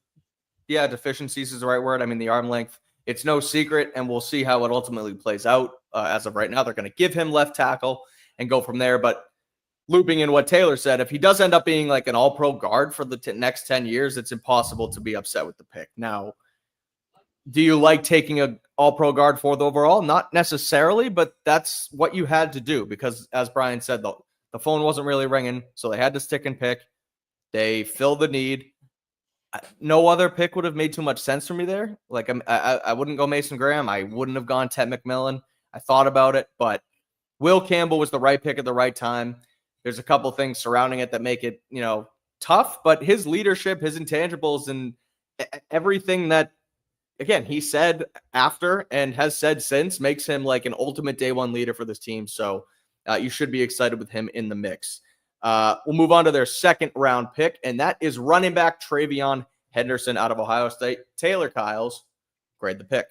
deficiencies is the right word. I mean, the arm length, it's no secret, and we'll see how it ultimately plays out. As of right now, they're going to give him left tackle and go from there. But looping in what Taylor said, if he does end up being like an all-pro guard for the next 10 years, it's impossible to be upset with the pick. Now, do you like taking an all-pro guard for the overall? Not necessarily, but that's what you had to do because, as Brian said, the phone wasn't really ringing, so they had to stick and pick. They filled the need. No other pick would have made too much sense for me there. Like I wouldn't go Mason Graham. I wouldn't have gone Ted McMillan. I thought about it, but Will Campbell was the right pick at the right time. There's a couple things surrounding it that make it, tough, but his leadership, his intangibles, and everything that, again, he said after and has said since makes him like an ultimate day one leader for this team. So you should be excited with him in the mix. We'll move on to their second round pick, and that is running back Travion Henderson out of Ohio State. Tayler Kyles, grade the pick.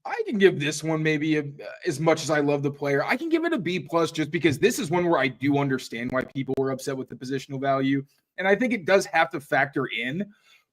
I can give this one maybe as much as I love the player. I can give it a B+ just because this is one where I do understand why people were upset with the positional value. And I think it does have to factor in.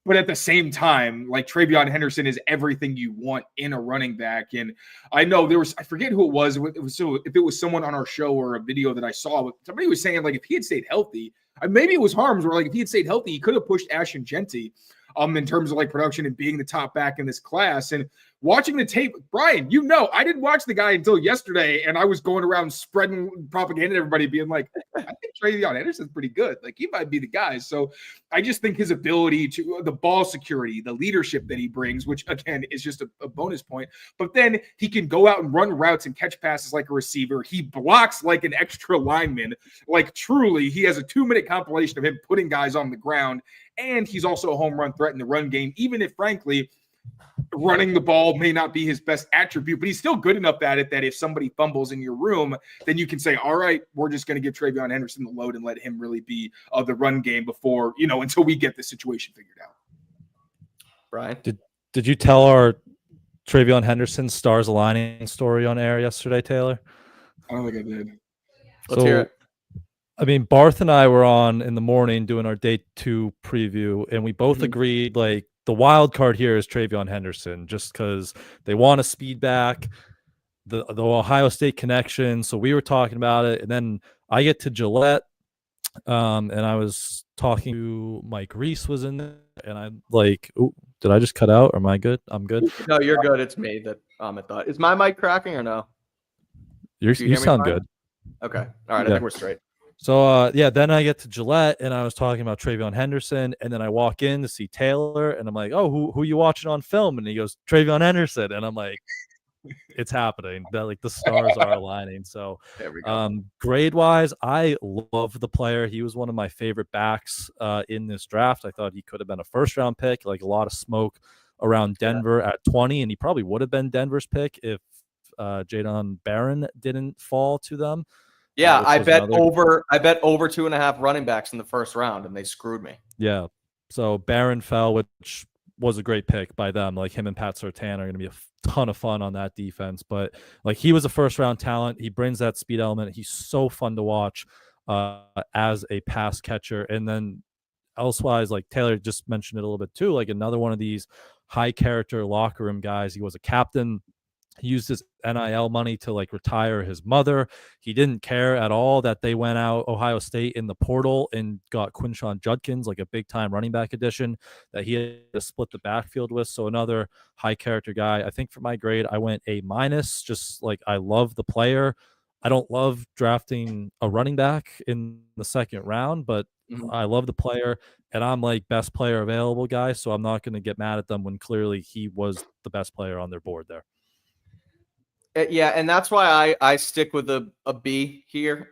But at the same time, like Travion Henderson is everything you want in a running back. And I know I forget who it was. If it was someone on our show or a video that I saw, but somebody was saying like if he had stayed healthy, maybe it was Harms, where like if he had stayed healthy, he could have pushed Ashton Genty in terms of like production and being the top back in this class. And watching the tape, Brian, I didn't watch the guy until yesterday, and I was going around spreading propaganda to everybody, being like, I think Travion Henderson's pretty good. Like, he might be the guy. So I just think his ability to the ball security, the leadership that he brings, which again is just a bonus point. But then he can go out and run routes and catch passes like a receiver. He blocks like an extra lineman. Like, truly, he has a 2-minute compilation of him putting guys on the ground. And he's also a home run threat in the run game, even if, frankly, running the ball may not be his best attribute, but he's still good enough at it that if somebody fumbles in your room, then you can say, all right, we're just going to give TreVeyon Henderson the load and let him really be the run game before, until we get the situation figured out. Brian? Did you tell our TreVeyon Henderson stars aligning story on air yesterday, Taylor? I don't think I did. Let's hear it. I mean, Barth and I were on in the morning doing our day 2 preview, and we both agreed, like, the wild card here is TreVeyon Henderson, just because they want a speed back, the Ohio State connection. So we were talking about it, and then I get to Gillette, and I was talking to Mike Reese was in there, and I'm like, "Ooh, did I just cut out? Or am I good? I'm good." No, you're good. It's me that I thought. Is my mic cracking or no? You sound good. Okay. All right. I think we're straight. So, then I get to Gillette, and I was talking about TreVeyon Henderson, and then I walk in to see Taylor, and I'm like, "Oh, who you watching on film?" And he goes, TreVeyon Henderson, and I'm like, "It's happening." That, like, the stars are aligning. So, there we go. Grade-wise, I love the player. He was one of my favorite backs in this draft. I thought he could have been a first-round pick, like a lot of smoke around Denver at 20, and he probably would have been Denver's pick if Jadon Barron didn't fall to them. Yeah, I bet over 2.5 running backs in the first round, and they screwed me. Yeah. So Barron fell, which was a great pick by them. Like, him and Pat Surtain are going to be a ton of fun on that defense. But, like, he was a first-round talent. He brings that speed element. He's so fun to watch as a pass catcher. And then elsewise, like Taylor just mentioned it a little bit too, like another one of these high-character locker room guys. He was a captain. He used his NIL money to, like, retire his mother. He didn't care at all that they went out Ohio State in the portal and got Quinshon Judkins, like a big-time running back addition that he had to split the backfield with. So another high-character guy. I think for my grade, I went A-. Just, like, I love the player. I don't love drafting a running back in the second round, but I love the player, and I'm like best player available guy, so I'm not going to get mad at them when clearly he was the best player on their board there. Yeah, and that's why I stick with a B here.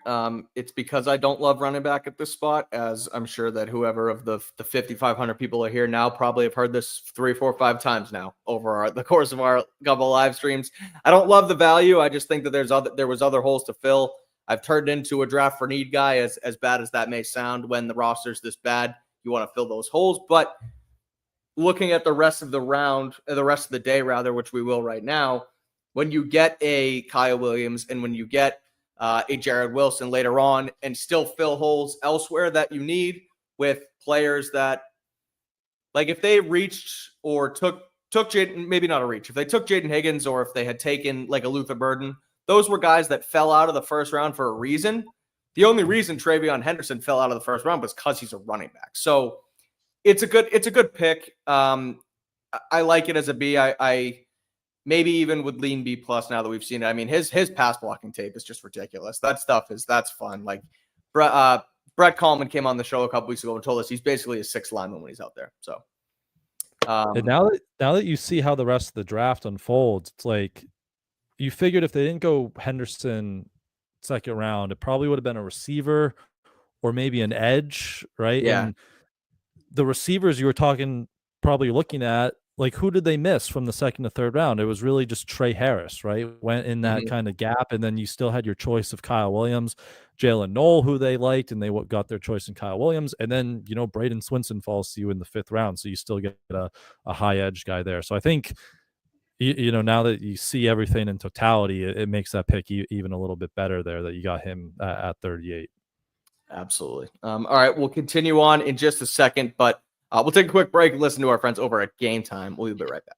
It's because I don't love running back at this spot, as I'm sure that whoever of the 5,500 people are here now probably have heard this 3, 4, 5 times now over the course of our couple live streams. I don't love the value. I just think that there was other holes to fill. I've turned into a draft for need guy, as bad as that may sound. When the roster's this bad, you want to fill those holes. But looking at the rest of the round, the rest of the day rather, which we will right now, when you get a Kyle Williams and when you get a Jared Wilson later on and still fill holes elsewhere that you need with players that, like, if they reached or took Jaden, maybe not a reach, if they took Jaden Higgins or if they had taken like a Luther Burden, those were guys that fell out of the first round for a reason. The only reason TreVeyon Henderson fell out of the first round was because he's a running back. So it's a good pick. I like it as a B. I maybe even would lean B+ now that we've seen it. I mean, his pass blocking tape is just ridiculous. That's fun. Like, Brett Coleman came on the show a couple weeks ago and told us he's basically a 6th lineman when he's out there. So, and now that you see how the rest of the draft unfolds, it's like you figured if they didn't go Henderson second round, it probably would have been a receiver or maybe an edge, right? Yeah. And the receivers you were probably looking at, like, who did they miss from the second to third round? It was really just Trey Harris, right? Went in that kind of gap, and then you still had your choice of Kyle Williams, Jalen Knoll, who they liked, and they got their choice in Kyle Williams. And then, Braden Swinson falls to you in the 5th round, so you still get a high edge guy there. So I think, now that you see everything in totality, it makes that pick even a little bit better there that you got him at 38. Absolutely. All right, we'll continue on in just a second, but we'll take a quick break and listen to our friends over at Game Time. We'll be right back.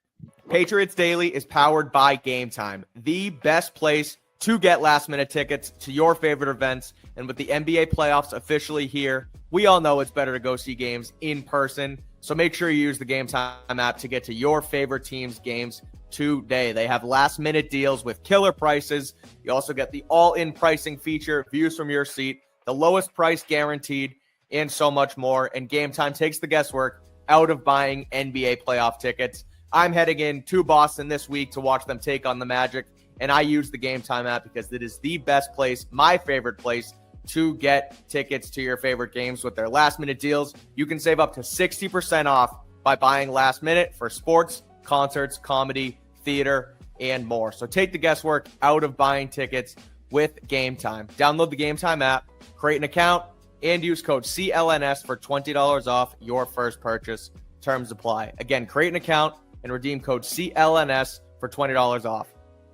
Patriots Daily is powered by Game Time, the best place to get last-minute tickets to your favorite events. And with the NBA playoffs officially here, we all know it's better to go see games in person. So make sure you use the Game Time app to get to your favorite team's games today. They have last-minute deals with killer prices. You also get the all-in pricing feature, views from your seat, the lowest price guaranteed, and so much more. And Game Time takes the guesswork out of buying NBA playoff tickets. I'm heading in to Boston this week to watch them take on the Magic, and I use the Game Time app because it is the best place, my favorite place, to get tickets to your favorite games. With their last-minute deals, you can save up to 60% off by buying last minute for sports, concerts, comedy, theater, and more. So take the guesswork out of buying tickets with Game Time. Download the Game Time app, create an account, and use code CLNS for $20 off your first purchase. Terms apply. Again, create an account and redeem code CLNS for $20 off.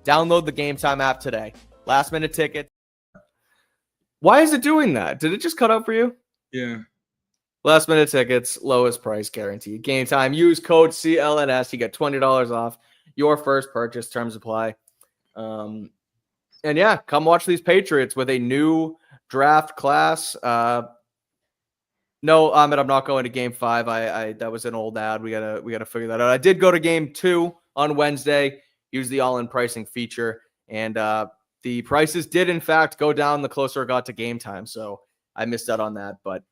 Download the Game Time app today. Last minute tickets. Why is it doing that? Did it just cut out for you? Yeah. Last minute tickets, lowest price guaranteed. Game Time. Use code CLNS. You get $20 off your first purchase. Terms apply. And yeah, come watch these Patriots with a new draft class. No, Ahmed, I'm not going to Game 5. I that was an old ad. We gotta figure that out. I did go to Game 2 on Wednesday. Use the all-in pricing feature, and the prices did in fact go down the closer it got to game time. So I missed out on that, but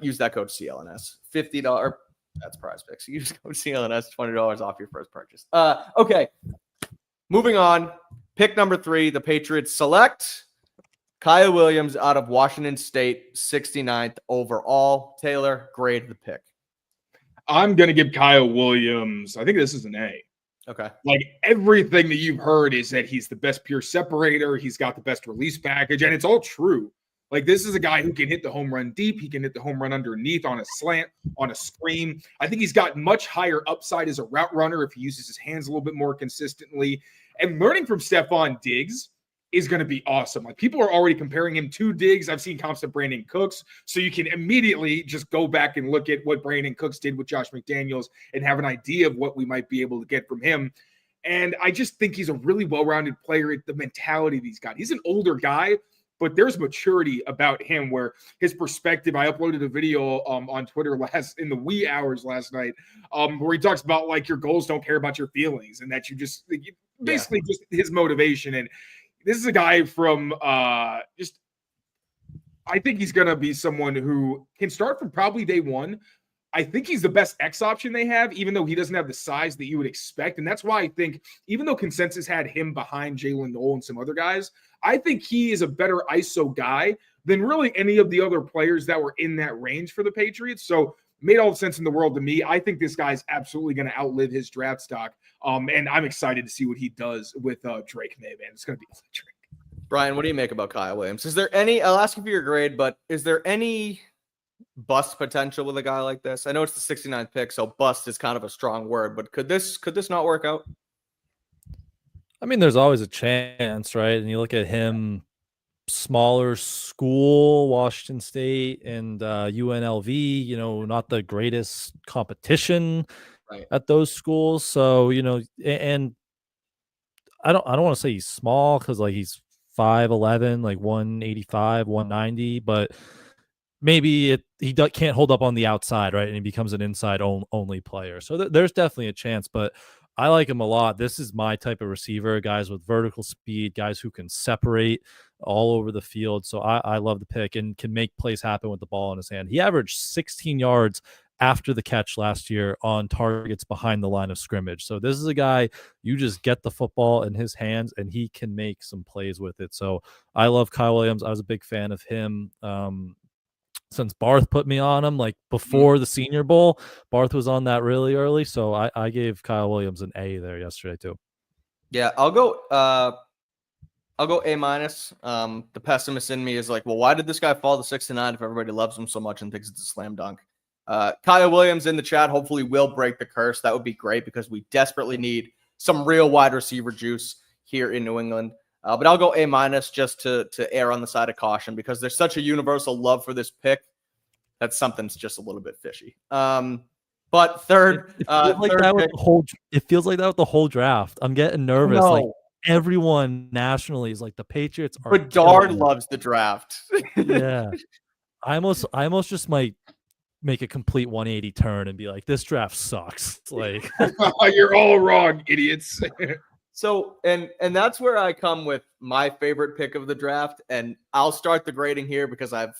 use that code CLNS. $50. That's Prize Picks. Use code CLNS, $20 off your first purchase. Okay, moving on. Pick number 3. The Patriots select Kyle Williams out of Washington State, 69th overall. Taylor, grade the pick. I'm going to give Kyle Williams, I think this is an A. Okay. Like everything that you've heard is that he's the best pure separator. He's got the best release package, and it's all true. Like this is a guy who can hit the home run deep. He can hit the home run underneath on a slant, on a screen. I think he's got much higher upside as a route runner if he uses his hands a little bit more consistently. And learning from Stephon Diggs is going to be awesome. Like people are already comparing him to Diggs. I've seen comps to Brandon Cooks. So you can immediately just go back and look at what Brandon Cooks did with Josh McDaniels and have an idea of what we might be able to get from him. And I just think he's a really well-rounded player. The mentality that he's got. He's an older guy, but there's maturity about him where his perspective, I uploaded a video on Twitter in the wee hours last night where he talks about like your goals don't care about your feelings and that you just basically just his motivation. And this is a guy from I think he's going to be someone who can start from probably day one. I think he's the best X option they have, even though he doesn't have the size that you would expect. And that's why I think, even though consensus had him behind Jalen Noel and some other guys, I think he is a better ISO guy than really any of the other players that were in that range for the Patriots. So made all the sense in the world to me. I think this guy's absolutely going to outlive his draft stock. And I'm excited to see what he does with Drake May, man. It's going to be electric. Brian, what do you make about Kyle Williams? Is there any, I'll ask you for your grade, but is there any bust potential with a guy like this? I know it's the 69th pick, so bust is kind of a strong word, but could this not work out? I mean, there's always a chance, right? And you look at him, smaller school, Washington State and UNLV, not the greatest competition at those schools. So, and I don't want to say he's small because like he's 5'11", like 185, 190, but maybe he can't hold up on the outside, right? And he becomes an inside only player. So there's definitely a chance, but I like him a lot. This is my type of receiver, guys with vertical speed, guys who can separate all over the field. So I love the pick and can make plays happen with the ball in his hand. He averaged 16 yards after the catch last year on targets behind the line of scrimmage. So this is a guy, you just get the football in his hands and he can make some plays with it. So I love Kyle Williams. I was a big fan of him. Since Barth put me on him, like before the Senior Bowl, Barth was on that really early. So I gave Kyle Williams an A there yesterday too. Yeah, I'll go A-. The pessimist in me is like, well, why did this guy fall to 69 if everybody loves him so much and thinks it's a slam dunk? Kyle Williams in the chat hopefully will break the curse. That would be great because we desperately need some real wide receiver juice here in New England. But I'll go A- just to err on the side of caution because there's such a universal love for this pick that something's just a little bit fishy. But third, it feels like that with the whole draft. I'm getting nervous. No. Like everyone nationally is like the Patriots are. Bedard loves the draft. Yeah, I almost just might make a complete 180 turn and be like, this draft sucks. Like you're all wrong, idiots. So, and that's where I come with my favorite pick of the draft, and I'll start the grading here because I've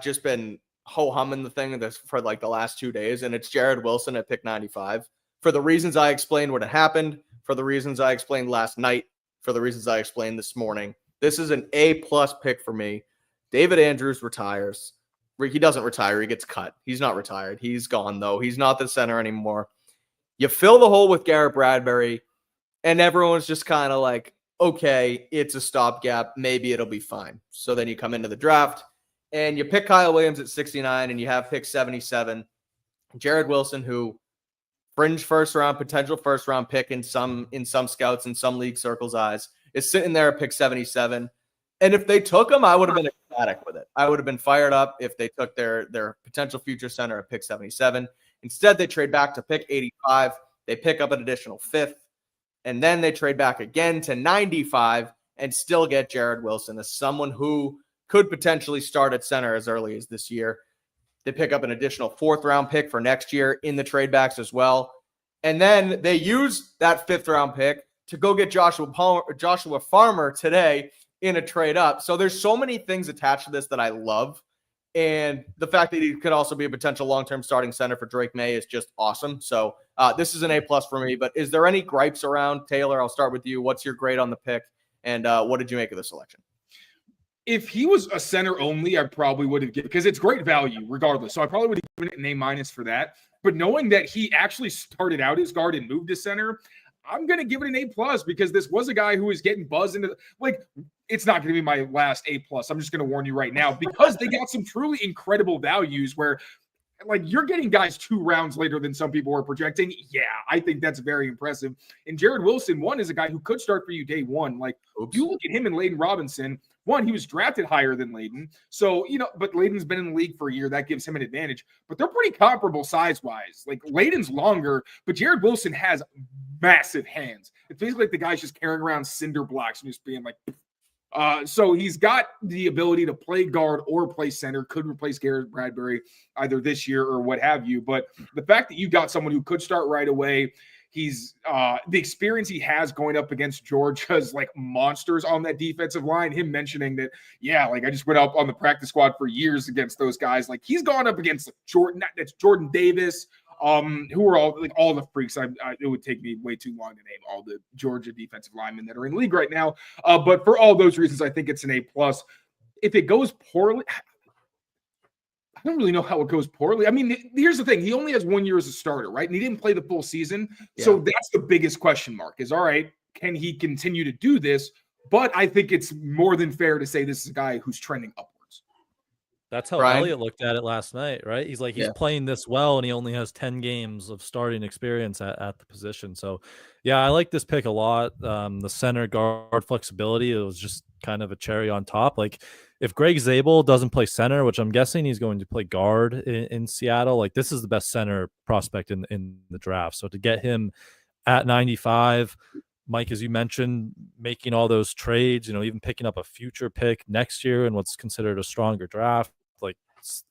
just been ho-humming the thing for like the last 2 days, and it's Jared Wilson at pick 95 for the reasons I explained when it happened, for the reasons I explained last night, for the reasons I explained this morning. This is an A+ pick for me. David Andrews retires. He doesn't retire. He gets cut. He's not retired. He's gone, though. He's not the center anymore. You fill the hole with Garrett Bradbury, and everyone's just kind of like, okay, it's a stopgap. Maybe it'll be fine. So then you come into the draft, and you pick Kyle Williams at 69, and you have pick 77. Jared Wilson, who fringe first round, potential first round pick in some scouts and some league circles' eyes, is sitting there at pick 77. And if they took him, I would have been ecstatic with it. I would have been fired up if they took their potential future center at pick 77. Instead, they trade back to pick 85. They pick up an additional fifth. And then they trade back again to 95 and still get Jared Wilson as someone who could potentially start at center as early as this year. They pick up an additional fourth-round pick for next year in the trade backs as well. And then they use that fifth-round pick to go get Joshua Farmer today in a trade up. So there's so many things attached to this that I love. And the fact that he could also be a potential long-term starting center for Drake May is just awesome. So this is an A+ for me. But is there any gripes around? Tayler, I'll start with you. What's your grade on the pick? And what did you make of the selection? If he was a center only, I probably would have given, because it's great value regardless. So I probably would have given it an A- for that. But knowing that he actually started out as guard and moved to center, I'm going to give it an A+ because this was a guy who was getting buzzed into it's not going to be my last A+. I'm just going to warn you right now because they got some truly incredible values where you're getting guys 2 rounds later than some people were projecting. Yeah, I think that's very impressive. And Jared Wilson, one, is a guy who could start for you day one. You look at him and Layden Robinson. One, he was drafted higher than Layden. So, but Layden's been in the league for a year. That gives him an advantage. But they're pretty comparable size-wise. Layden's longer, but Jared Wilson has massive hands. It's basically like the guy's just carrying around cinder blocks and just being like, so he's got the ability to play guard or play center, could replace Garrett Bradbury either this year or what have you. But the fact that you got someone who could start right away, he's the experience he has going up against Georgia's monsters on that defensive line, him mentioning that, I just went up on the practice squad for years against those guys. He's gone up against Jordan Davis, who are all the freaks. It would take me way too long to name all the Georgia defensive linemen that are in the league right now. But for all those reasons, I think it's an A+. If it goes poorly, I don't really know how it goes poorly. I mean, here's the thing. He only has 1 year as a starter, right? And he didn't play the full season. Yeah. So that's the biggest question mark is, all right, can he continue to do this? But I think it's more than fair to say this is a guy who's trending upwards. That's how Elliott looked at it last night, right? He's playing this well, and he only has 10 games of starting experience at the position. So, yeah, I like this pick a lot. The center guard flexibility, it was just kind of a cherry on top. If Greg Zabel doesn't play center, which I'm guessing he's going to play guard in Seattle, this is the best center prospect in the draft. So to get him at 95, Mike, as you mentioned, making all those trades, even picking up a future pick next year in what's considered a stronger draft.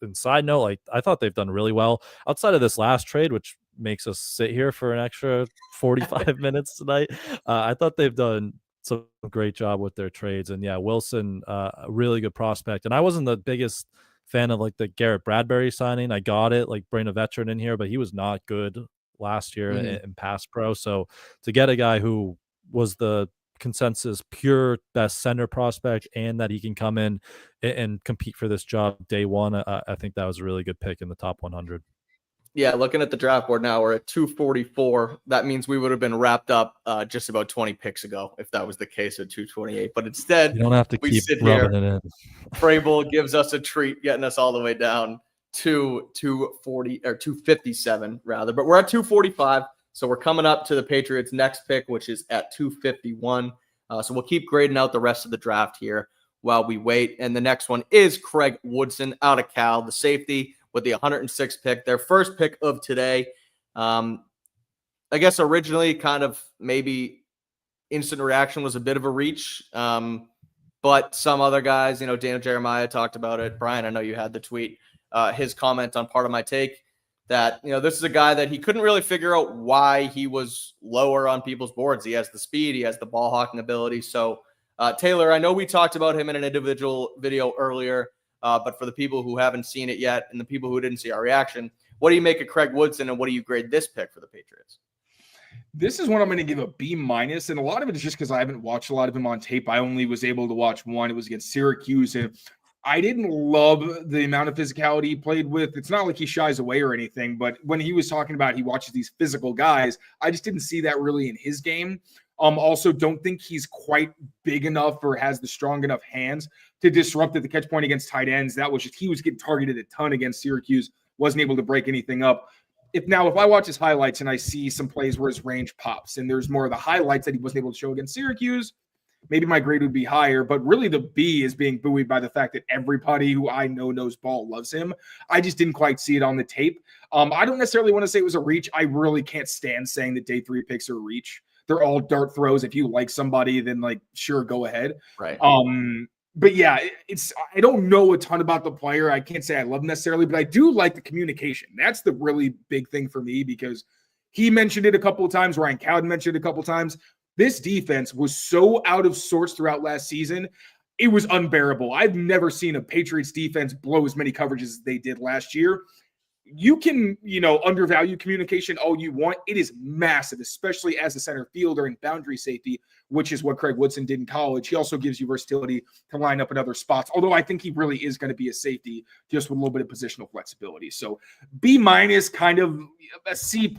And side note, I thought they've done really well outside of this last trade, which makes us sit here for an extra 45 minutes tonight. I thought they've done some great job with their trades. And yeah, Wilson, a really good prospect. And I wasn't the biggest fan of the Garrett Bradbury signing. I got it, bring a veteran in here, but he was not good last year in pass pro. So to get a guy who was the consensus pure best center prospect and that he can come in and compete for this job day one, I think that was a really good pick in the top 100. Yeah, looking at the draft board now, we're at 244. That means we would have been wrapped up just about 20 picks ago if that was the case at 228. But instead, you don't have to keep rubbing it in. Vrabel gives us a treat, getting us all the way down to 240 or 257 rather. But we're at 245. So we're coming up to the Patriots' next pick, which is at 251. So we'll keep grading out the rest of the draft here while we wait. And the next one is Craig Woodson out of Cal, the safety with the 106th pick, their first pick of today. I guess originally kind of maybe instant reaction was a bit of a reach. But some other guys, Daniel Jeremiah talked about it. Brian, I know you had the tweet, his comment on part of my take. That, this is a guy that he couldn't really figure out why he was lower on people's boards. He has the speed. He has the ball hawking ability. So, Tayler, I know we talked about him in an individual video earlier, but for the people who haven't seen it yet and the people who didn't see our reaction, what do you make of Craig Woodson and what do you grade this pick for the Patriots? This is one I'm going to give a B-, and a lot of it is just because I haven't watched a lot of him on tape. I only was able to watch one. It was against Syracuse, and I didn't love the amount of physicality he played with. It's not like he shies away or anything, but when he was talking about he watches these physical guys, I just didn't see that really in his game. Also, don't think he's quite big enough or has the strong enough hands to disrupt at the catch point against tight ends. That was just, he was getting targeted a ton against Syracuse, wasn't able to break anything up. If I watch his highlights and I see some plays where his range pops and there's more of the highlights that he wasn't able to show against Syracuse, maybe my grade would be higher, but really the B is being buoyed by the fact that everybody who I know knows ball loves him. I just didn't quite see it on the tape. I don't necessarily want to say it was a reach. I really can't stand saying that day 3 picks are a reach. They're all dart throws. If you like somebody, then sure, go ahead. Right. But yeah, I don't know a ton about the player. I can't say I love him necessarily, but I do like the communication. That's the really big thing for me, because he mentioned it a couple of times. Ryan Cowden mentioned it a couple of times. This defense was so out of sorts throughout last season. It was unbearable. I've never seen a Patriots defense blow as many coverages as they did last year. You can, undervalue communication all you want. It is massive, especially as a center fielder and boundary safety, which is what Craig Woodson did in college. He also gives you versatility to line up in other spots, although I think he really is going to be a safety just with a little bit of positional flexibility. So B-, kind of a C+.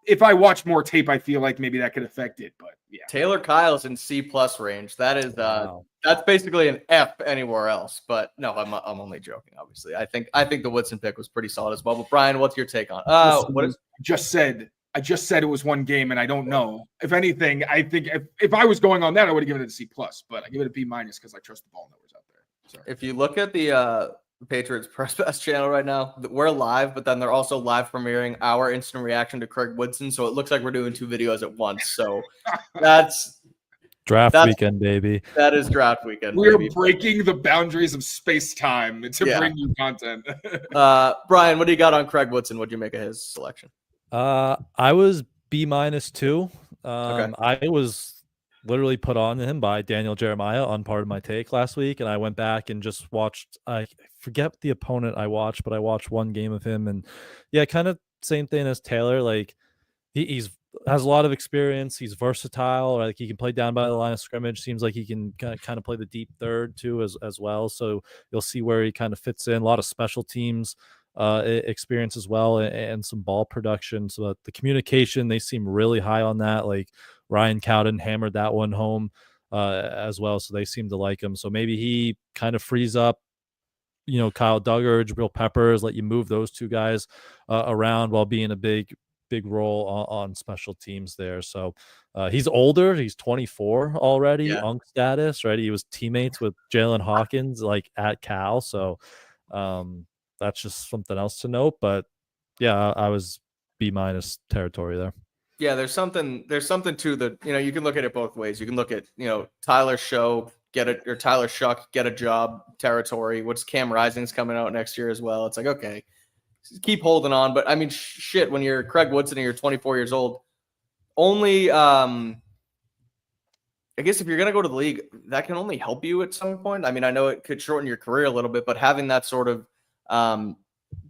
If I watch more tape, I feel like maybe that could affect it, but yeah. Tayler Kyles in C+ range. That is Wow. That's basically an F anywhere else. But no, I'm only joking. Obviously, I think the Woodson pick was pretty solid as well. But Brian, what's your take on? What is? I just said it was one game, and I don't know. If anything, I think if I was going on that, I would have given it a C+, but I give it a B- because I trust the ball numbers out there. Sorry. If you look at the Patriots Press Pass channel right now, we're live, but then they're also live premiering our instant reaction to Craig Woodson. So it looks like we're doing 2 videos at once. So that's Draft weekend, baby. That is draft weekend. We're breaking the boundaries of space-time to bring you content. Brian, what do you got on Craig Woodson? What do you make of his selection? I was B- too. Okay. I was literally put on to him by Daniel Jeremiah on Part of My Take last week, and I went back and just watched. I forget the opponent I watched, but I watched one game of him, and yeah, kind of same thing as Taylor. Like he's has a lot of experience. He's versatile. Like he can play down by the line of scrimmage. Seems like he can kind of play the deep third too as well. So you'll see where he kind of fits in. A lot of special teams experience as well, and some ball production. So the communication, they seem really high on that. Like Ryan Cowden hammered that one home as well. So they seem to like him. So maybe he kind of frees up, Kyle Duggar, Jabril Peppers, let you move those 2 guys around while being a big role on special teams there. So he's older. He's 24 already, Unk status, right? He was teammates with Jalen Hawkins at Cal. So that's just something else to note. But yeah, I was B- territory there. Yeah, there's something to the, you can look at it both ways. You can look at, Tyler Shuck, get a job territory. What's Cam Rising's coming out next year as well. It's like, okay, keep holding on. But I mean, shit, when you're Craig Woodson and you're 24 years old, only, I guess if you're going to go to the league, that can only help you at some point. I mean, I know it could shorten your career a little bit, but having that sort of,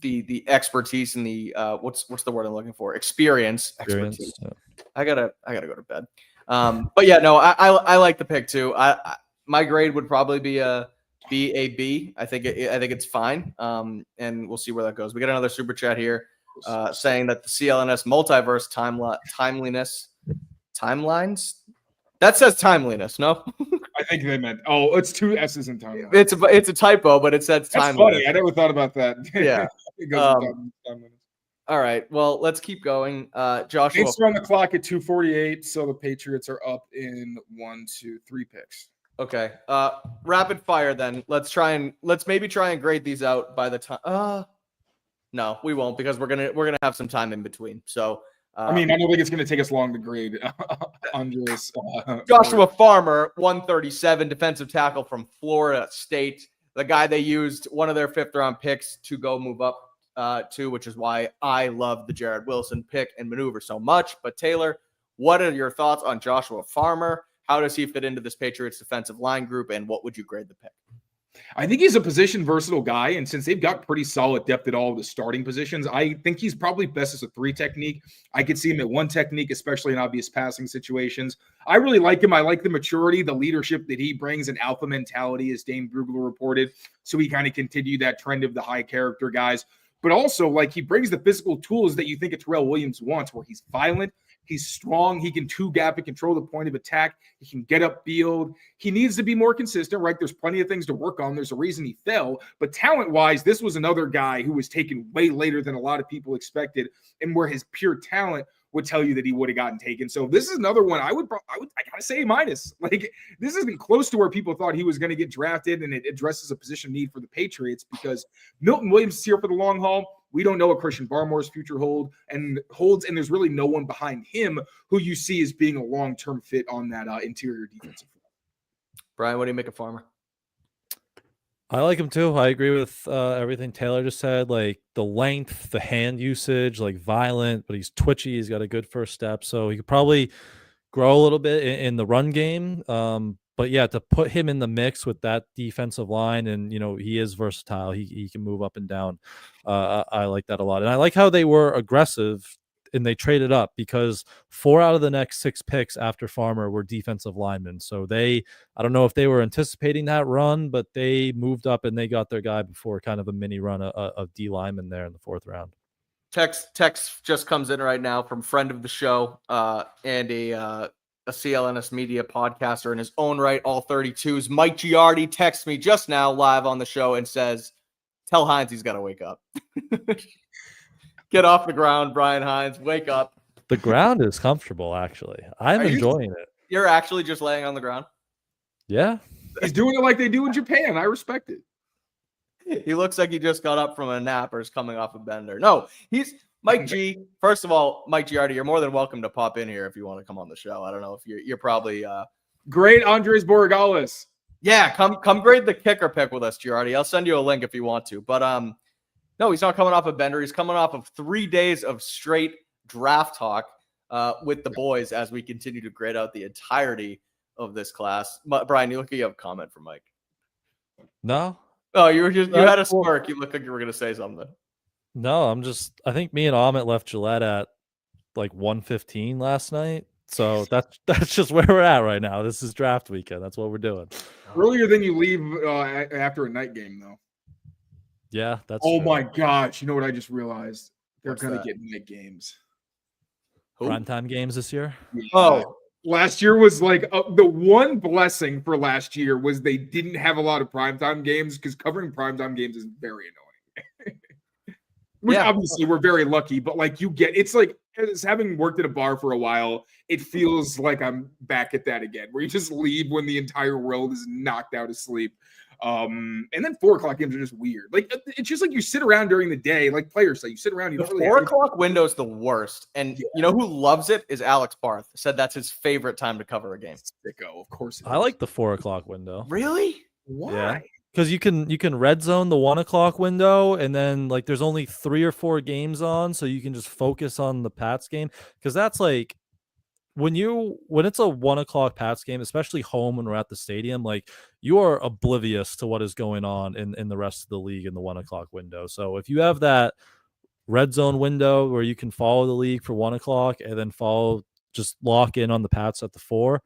the expertise and the what's the word I'm looking for? Expertise. Yeah. I gotta go to bed. But yeah, no, I like the pick too. My grade would probably be a B. I think it's fine. And we'll see where that goes. We got another super chat here saying that the CLNS multiverse timelines. That says timeliness, no? I think they meant, it's 2 S's in time. It's a typo, but it says timeliness. That's funny. I never thought about that. Yeah. All right. Well, let's keep going. Joshua. Saints are on the clock at 2:48, so the Patriots are up in 1, 2, 3 picks. Okay. Rapid fire then. Let's maybe try and grade these out by the time. No, we won't, because we're gonna have some time in between. So. I don't think it's going to take us long to grade Andres. Joshua Farmer, 137, defensive tackle from Florida State. The guy they used one of their 5th-round picks to go move up to, which is why I love the Jared Wilson pick and maneuver so much. But Taylor, what are your thoughts on Joshua Farmer? How does he fit into this Patriots defensive line group, and what would you grade the pick? I think he's a position versatile guy, and since they've got pretty solid depth at all of the starting positions, I think he's probably best as a 3 technique. I could see him at 1 technique, especially in obvious passing situations. I really like him. I like the maturity, the leadership that he brings, an alpha mentality, as Dane Brugler reported. So he kind of continued that trend of the high character guys. But also, like, he brings the physical tools that you think a Terrell Williams wants, where he's violent, he's strong, he can 2-gap and control the point of attack, he can get upfield. He needs to be more consistent, right? There's plenty of things to work on. There's a reason he fell. But talent-wise, this was another guy who was taken way later than a lot of people expected, and where his pure talent would tell you that he would have gotten taken. So this is another one I gotta say A-. Like, this isn't close to where people thought he was going to get drafted, and it addresses a position need for the Patriots because Milton Williams is here for the long haul. We don't know what Christian Barmore's future holds, and there's really no one behind him who you see as being a long-term fit on that interior defensive front. Brian, what do you make of Farmer? I like him too. I agree with everything Taylor just said. Like the length, the hand usage, like violent, but he's twitchy. He's got a good first step, so he could probably grow a little bit in the run game. But yeah, to put him in the mix with that defensive line, and he is versatile. He can move up and down. I like that a lot, and I like how they were aggressive and they traded up because 4 out of the next 6 picks after Farmer were defensive linemen. So I don't know if they were anticipating that run, but they moved up and they got their guy before kind of a mini run of D linemen there in the 4th round. Text just comes in right now from friend of the show and a CLNS Media podcaster in his own right, all 32s. Mike Giardi texts me just now live on the show and says, tell Hines he's got to wake up. Get off the ground, Brian Hines. Wake up. The ground is comfortable, actually. I'm enjoying it. You're actually just laying on the ground? Yeah. He's doing it like they do in Japan. I respect it. He looks like he just got up from a nap or is coming off a bender. No, he's Mike G. First of all, Mike Giardi, you're more than welcome to pop in here if you want to come on the show. I don't know if you're probably great. Andres Borregales. Yeah, come grade the kicker pick with us, Giardi. I'll send you a link if you want to. But no, he's not coming off a bender. He's coming off of 3 days of straight draft talk with the boys as we continue to grade out the entirety of this class. Brian, you look like you have a comment for Mike. No. Oh, you had a smirk. You look like you were going to say something. No, I think me and Amit left Gillette at like 1:15 last night. So that's just where we're at right now. This is draft weekend. That's what we're doing. Earlier than you leave after a night game, though. Yeah, that's true. My gosh. You know what I just realized? They're going to get night games. Primetime games this year? Yeah. Oh, last year was like the one blessing for last year was they didn't have a lot of primetime games because covering primetime games is very annoying. Which obviously we're very lucky, but like it's like as having worked at a bar for a while, it feels like I'm back at that again, where you just leave when the entire world is knocked out of sleep. And then 4:00 games are just weird. Like it's just like you sit around during the day, like players say, you sit around. You the don't really 4:00 window is the worst, and you know who loves it is Alex Barth. Said that's his favorite time to cover a game. Sicko, of course. I like the 4:00 window. Really? Why? Yeah. Because you can red zone the 1:00 window, and then like there's only 3 or 4 games on, so you can just focus on the Pats game. Because that's like when it's a 1:00 Pats game, especially home when we're at the stadium, like you are oblivious to what is going on in the rest of the league in the 1:00 window. So if you have that red zone window where you can follow the league for 1:00 and then just lock in on the Pats at the 4.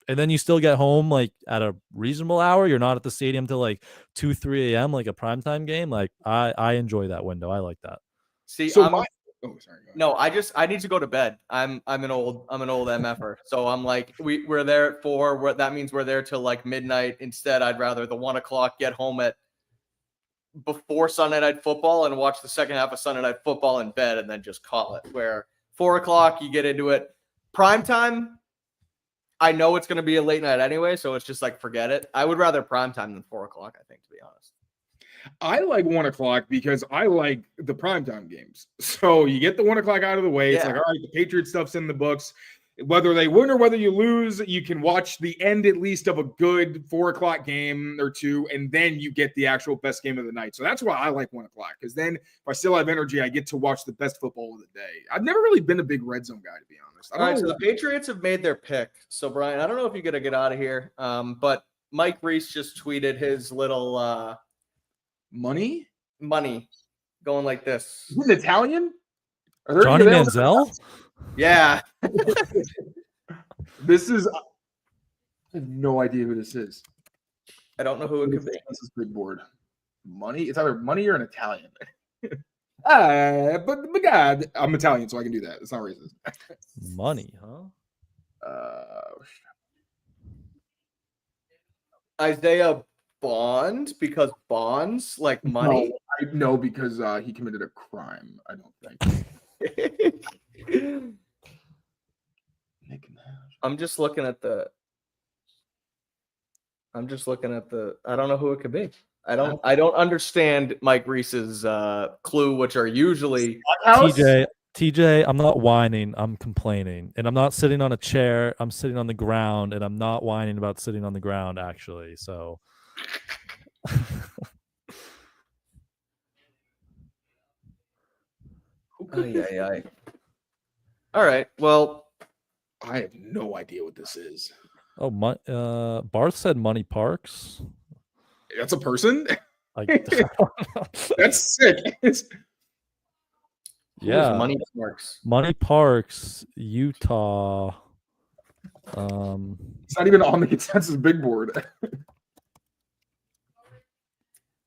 And then you still get home like at a reasonable hour. You're not at the stadium till like 2-3 a.m. like a primetime game. Like I enjoy that window. I like that. See, so no, I need to go to bed. I'm an old MFer. So I'm like we're there at 4. That means we're there till like midnight. Instead, I'd rather the 1:00 get home at before Sunday Night Football and watch the second half of Sunday Night Football in bed and then just call it. Where 4:00 you get into it. Primetime, I know it's going to be a late night anyway, so it's just like forget it. I would rather primetime than 4:00, I think, to be honest. I like 1:00 because I like the primetime games. So you get the 1:00 out of the way. It's like, all right, the Patriot stuff's in the books. Whether they win or whether you lose, you can watch the end at least of a good 4:00 game or 2, and then you get the actual best game of the night. So that's why I like 1:00, because then if I still have energy, I get to watch the best football of the day. I've never really been a big red zone guy, to be honest. All right, so the Patriots have made their pick. So, Brian, I don't know if you're going to get out of here, but Mike Reese just tweeted his little Money going like this. He's Italian. Are there Johnny any of Manziel? Yeah. This is. I have no idea who this is. I don't know who it could be. This is big board. Money. It's either money or an Italian. But God, I'm Italian, so I can do that. It's not racist. Money, huh? Isaiah Bond, because bonds like money. No, because he committed a crime. I don't think. I'm just looking at the. I don't know who it could be. I don't understand Mike Reese's clue, which are usually TJ, I'm not whining, I'm complaining. And I'm not sitting on a chair, I'm sitting on the ground, and I'm not whining about sitting on the ground, actually. So All right. Well, I have no idea what this is. Oh, Barth said Money Parks. That's a person? That's sick. Yeah. Money Parks. Money Parks, Utah. It's not even on the consensus big board.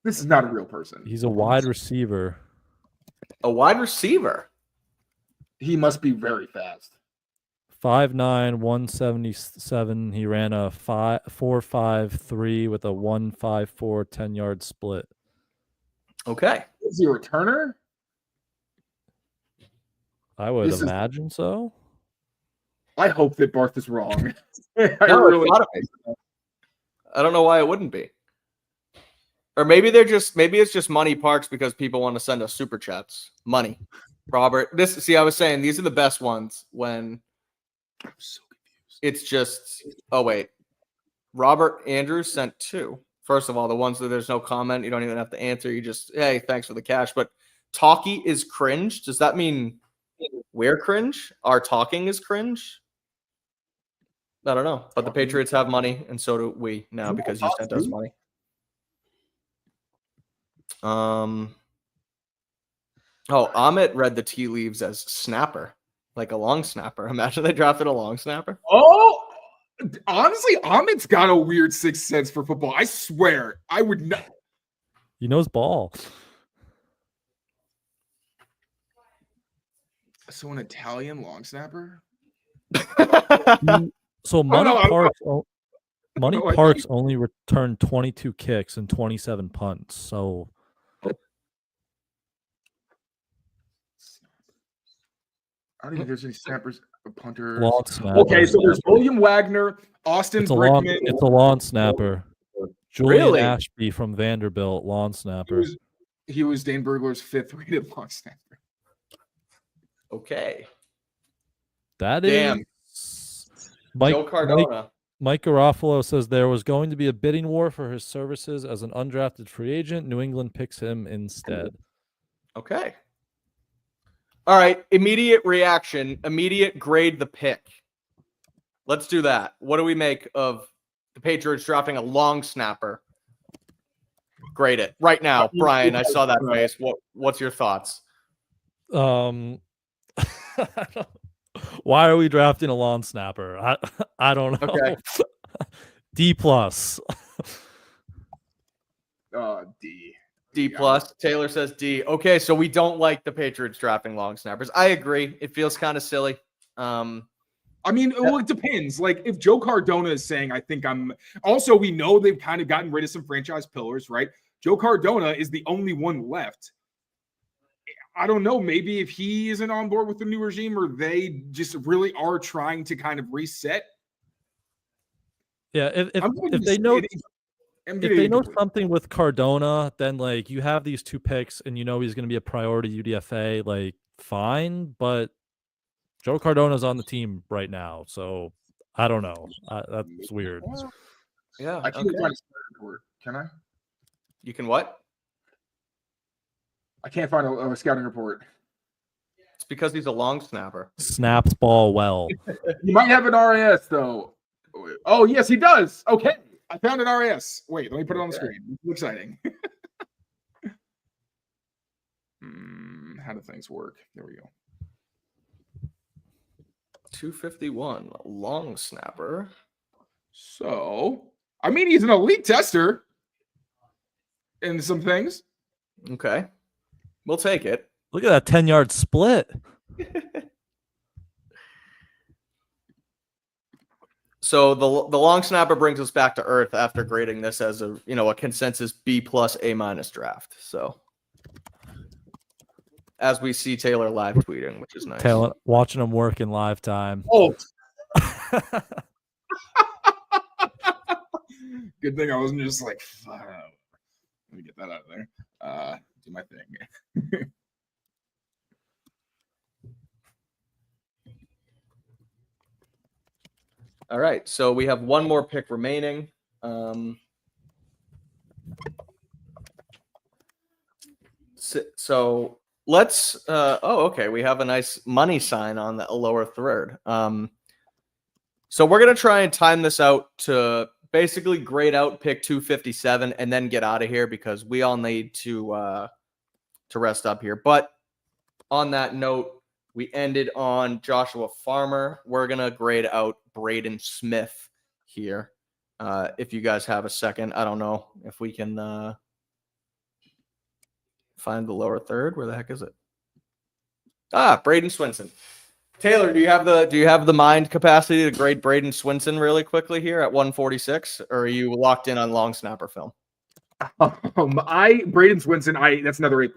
This is not a real person. He's a wide receiver. A wide receiver? He must be very fast. 5'9", 177. He ran a 4.53 with a 1.54 10-yard split. Okay. Is he a returner? I would imagine so. I hope that Barth is wrong. I don't know why it wouldn't be. Or maybe it's just Money Parks because people want to send us super chats. Money. Robert. I was saying these are the best ones when I'm so confused. It's just Robert Andrews sent 2. First of all, the ones that there's no comment, you don't even have to answer. You just, hey, thanks for the cash. But talkie is cringe. Does that mean we're cringe? Our talking is cringe? I don't know. But the Patriots have money, and so do we now because you sent us money. Amit read the tea leaves as snapper, like a long snapper. Imagine they drafted a long snapper. Oh, honestly, Amit's got a weird sixth sense for football. I swear, I would not. He knows ball. So an Italian long snapper? So Money Parks only returned 22 kicks and 27 punts. So I don't even think there's any snappers, punters. Long snapper. Okay, so there's William Wagner, Austin Brickman. It's a long snapper. Julian Really? Ashby from Vanderbilt, long snapper. He was Dane Burglar's 5th rated long snapper. Okay. That Damn. is Joe Cardona. Mike Garofalo says there was going to be a bidding war for his services as an undrafted free agent. New England picks him instead. Okay. All right. Immediate reaction. Immediate grade the pick. Let's do that. What do we make of the Patriots drafting a long snapper? Grade it right now. Brian, I saw that face. What's your thoughts? Why are we drafting a long snapper? I don't know. Okay. D+. D. D+. Taylor says D. Okay, so we don't like the Patriots drafting long snappers. I agree. It feels kind of silly. I mean, well, it depends. Like, if Joe Cardona is saying, I think I'm... Also, we know they've kind of gotten rid of some franchise pillars, right? Joe Cardona is the only one left. I don't know. Maybe if he isn't on board with the new regime or they just really are trying to kind of reset. Yeah, if they know... If they know something with Cardona, then like you have these 2 picks and you know he's going to be a priority UDFA, like fine, but Joe Cardona's on the team right now, so I don't know. That's weird. Yeah, I can't find a scouting report. Can I? You can what? I can't find a scouting report. It's because he's a long snapper. Snaps ball well. He might have an RAS though. Oh yes, he does. Okay. I found an RAS. Wait, let me put it on the screen. It's exciting. How do things work? There we go. 251, long snapper. So, I mean, he's an elite tester in some things. Okay. We'll take it. Look at that 10-yard split. So the long snapper brings us back to earth after grading this as a consensus B+ A- draft. So as we see Tayler live tweeting, which is nice. Taylor, watching him work in live time. Oh. Good thing I wasn't just like, let me get that out of there. Do my thing. All right, so we have one more pick remaining. So let's. Okay, we have a nice money sign on the lower third. So we're gonna try and time this out to basically grade out pick 257 and then get out of here because we all need to rest up here. But on that note, we ended on Joshua Farmer. We're going to grade out Braden Smith here. If you guys have a second, I don't know if we can find the lower third. Where the heck is it? Braden Swinson. Taylor, do you have the mind capacity to grade Braden Swinson really quickly here at 146, or are you locked in on long snapper film? Braden Swinson, that's another A+.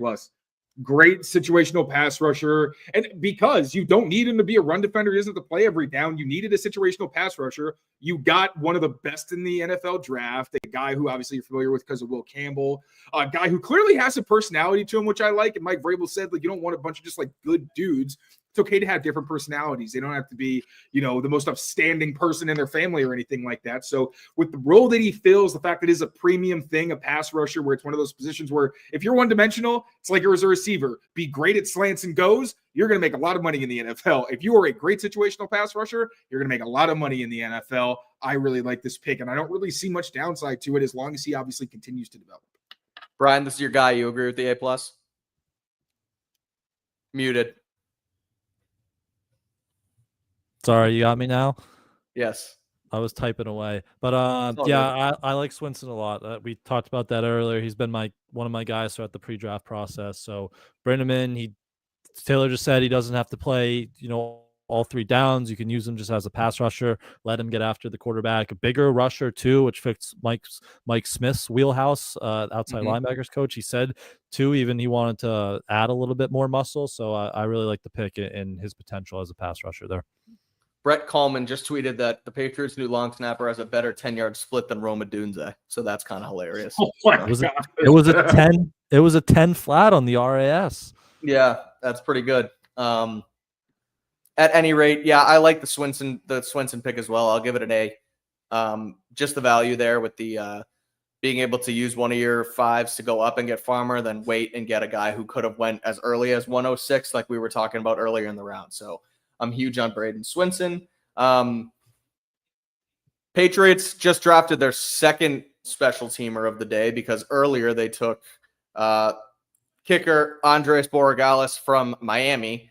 Great situational pass rusher. And because you don't need him to be a run defender, he isn't to play every down. You needed a situational pass rusher. You got one of the best in the NFL draft, a guy who obviously you're familiar with because of Will Campbell, a guy who clearly has a personality to him, which I like. And Mike Vrabel said, like, you don't want a bunch of just like good dudes. It's okay to have different personalities. They don't have to be, the most upstanding person in their family or anything like that. So with the role that he fills, the fact that it is a premium thing, a pass rusher, where it's one of those positions where if you're one-dimensional, it's like you're as a receiver. Be great at slants and goes, you're going to make a lot of money in the NFL. If you are a great situational pass rusher, you're going to make a lot of money in the NFL. I really like this pick, and I don't really see much downside to it as long as he obviously continues to develop. Brian, this is your guy. You agree with the A+? Muted. Sorry, you got me now? Yes. I was typing away. But I like Swinson a lot. We talked about that earlier. He's been one of my guys throughout the pre-draft process. So bring him in. Taylor just said he doesn't have to play, all three downs. You can use him just as a pass rusher. Let him get after the quarterback. A bigger rusher too, which fits Mike Smith's wheelhouse, outside linebackers coach. He said too, even he wanted to add a little bit more muscle. So I really like the pick and his potential as a pass rusher there. Brett Coleman just tweeted that the Patriots' new long snapper has a better 10-yard split than Roma Dunze. So that's kind of hilarious. Oh my God. It was a 10. It was a 10 flat on the RAS. Yeah, that's pretty good. At any rate, yeah, I like the Swinson pick as well. I'll give it an A. Just the value there with the being able to use one of your fives to go up and get Farmer, then wait and get a guy who could have went as early as 106, like we were talking about earlier in the round. So I'm huge on Braden Swinson. Patriots just drafted their second special teamer of the day because earlier they took kicker Andres Borregales from Miami.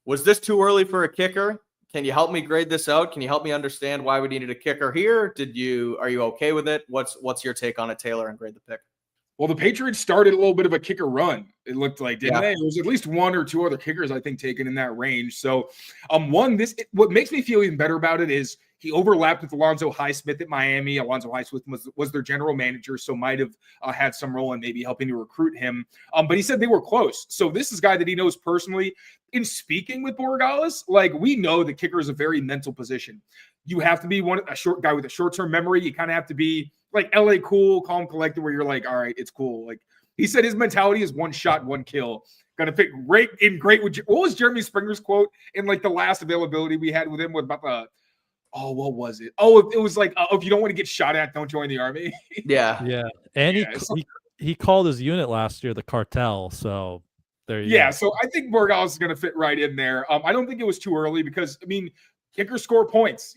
Was this too early for a kicker? Can you help me grade this out? Can you help me understand why we needed a kicker here? Are you okay with it? What's your take on it, Taylor, and grade the pick? Well, the Patriots started a little bit of a kicker run. It looked like, didn't they? There was at least one or two other kickers, I think, taken in that range. So, what makes me feel even better about it is he overlapped with Alonzo Highsmith at Miami. Alonzo Highsmith was their general manager, so might have had some role in maybe helping to recruit him. But he said they were close. So this is a guy that he knows personally. In speaking with Borregales, we know the kicker is a very mental position. You have to be a short guy with a short-term memory. You kind of have to be like LA cool, calm, collected, where you're like, all right, it's cool. Like he said, his mentality is one shot, one kill. Gonna fit great with what was Jeremy Springer's quote in the last availability we had with him about what was it? Oh, it was if you don't want to get shot at, don't join the army. Yeah. And he called his unit last year the cartel. So there you go. So I think Borregales is gonna fit right in there. I don't think it was too early because kickers score points.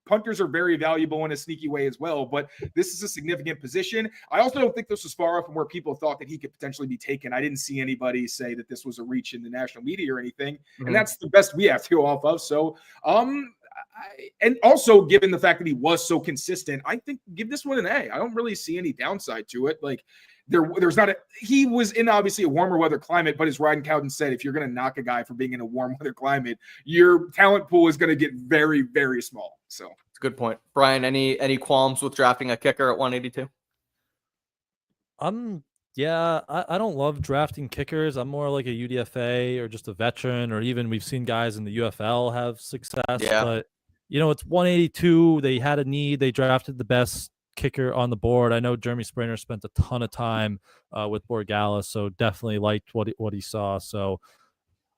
Punters are very valuable in a sneaky way as well, but this is a significant position. I also don't think this was far off from where people thought that he could potentially be taken. I didn't see anybody say that this was a reach in the national media or anything, and that's the best we have to go off of. So, and also given the fact that he was so consistent, I think give this one an A. I don't really see any downside to it. Like there's not he was in obviously a warmer weather climate, but as Ryan Cowden said, if you're going to knock a guy for being in a warm weather climate, your talent pool is going to get very, very small. So it's a good point. Brian, any qualms with drafting a kicker at 182? Yeah, I don't love drafting kickers. I'm more like a UDFA or just a veteran, or even we've seen guys in the UFL have success. Yeah. But it's 182. They had a need. They drafted the best kicker on the board. I know Jeremy Springer spent a ton of time with Borgala, so definitely liked what he saw. So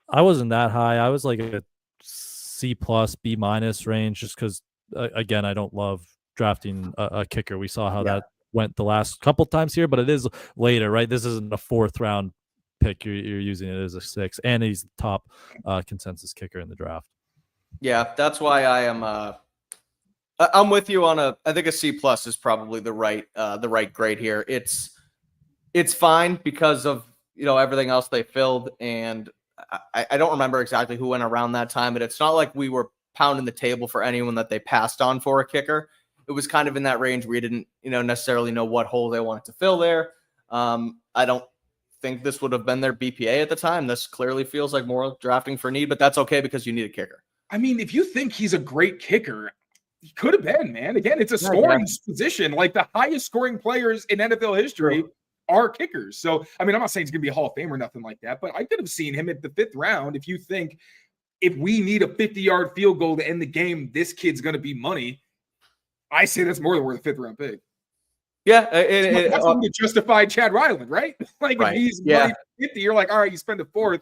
I wasn't that high. I was like a C+, B- range, just because again, I don't love drafting a kicker. We saw how that went the last couple times here, but it is later, right? This isn't a 4th round pick. You're using it as a 6, and he's the top consensus kicker in the draft. Yeah, that's why I'm with you on I think a C+ is probably the right grade here. It's fine because of everything else they filled, and I don't remember exactly who went around that time, but it's not like we were pounding the table for anyone that they passed on for a kicker. It was kind of in that range where you didn't necessarily know what hole they wanted to fill there. I don't think this would have been their BPA at the time. This clearly feels like more drafting for need, but that's okay because you need a kicker. I mean, if you think he's a great kicker, he could have been, man. Again, it's a scoring position. Like the highest scoring players in NFL history are kickers. So, I mean, I'm not saying he's going to be a Hall of Fame or nothing like that, but I could have seen him at the 5th round. If you think if we need a 50-yard field goal to end the game, this kid's going to be money. I say that's more than worth a 5th round pick. Yeah. That's how to justify Chad Ryland, right? Like if he's money 50, you're like, all right, you spend a 4th.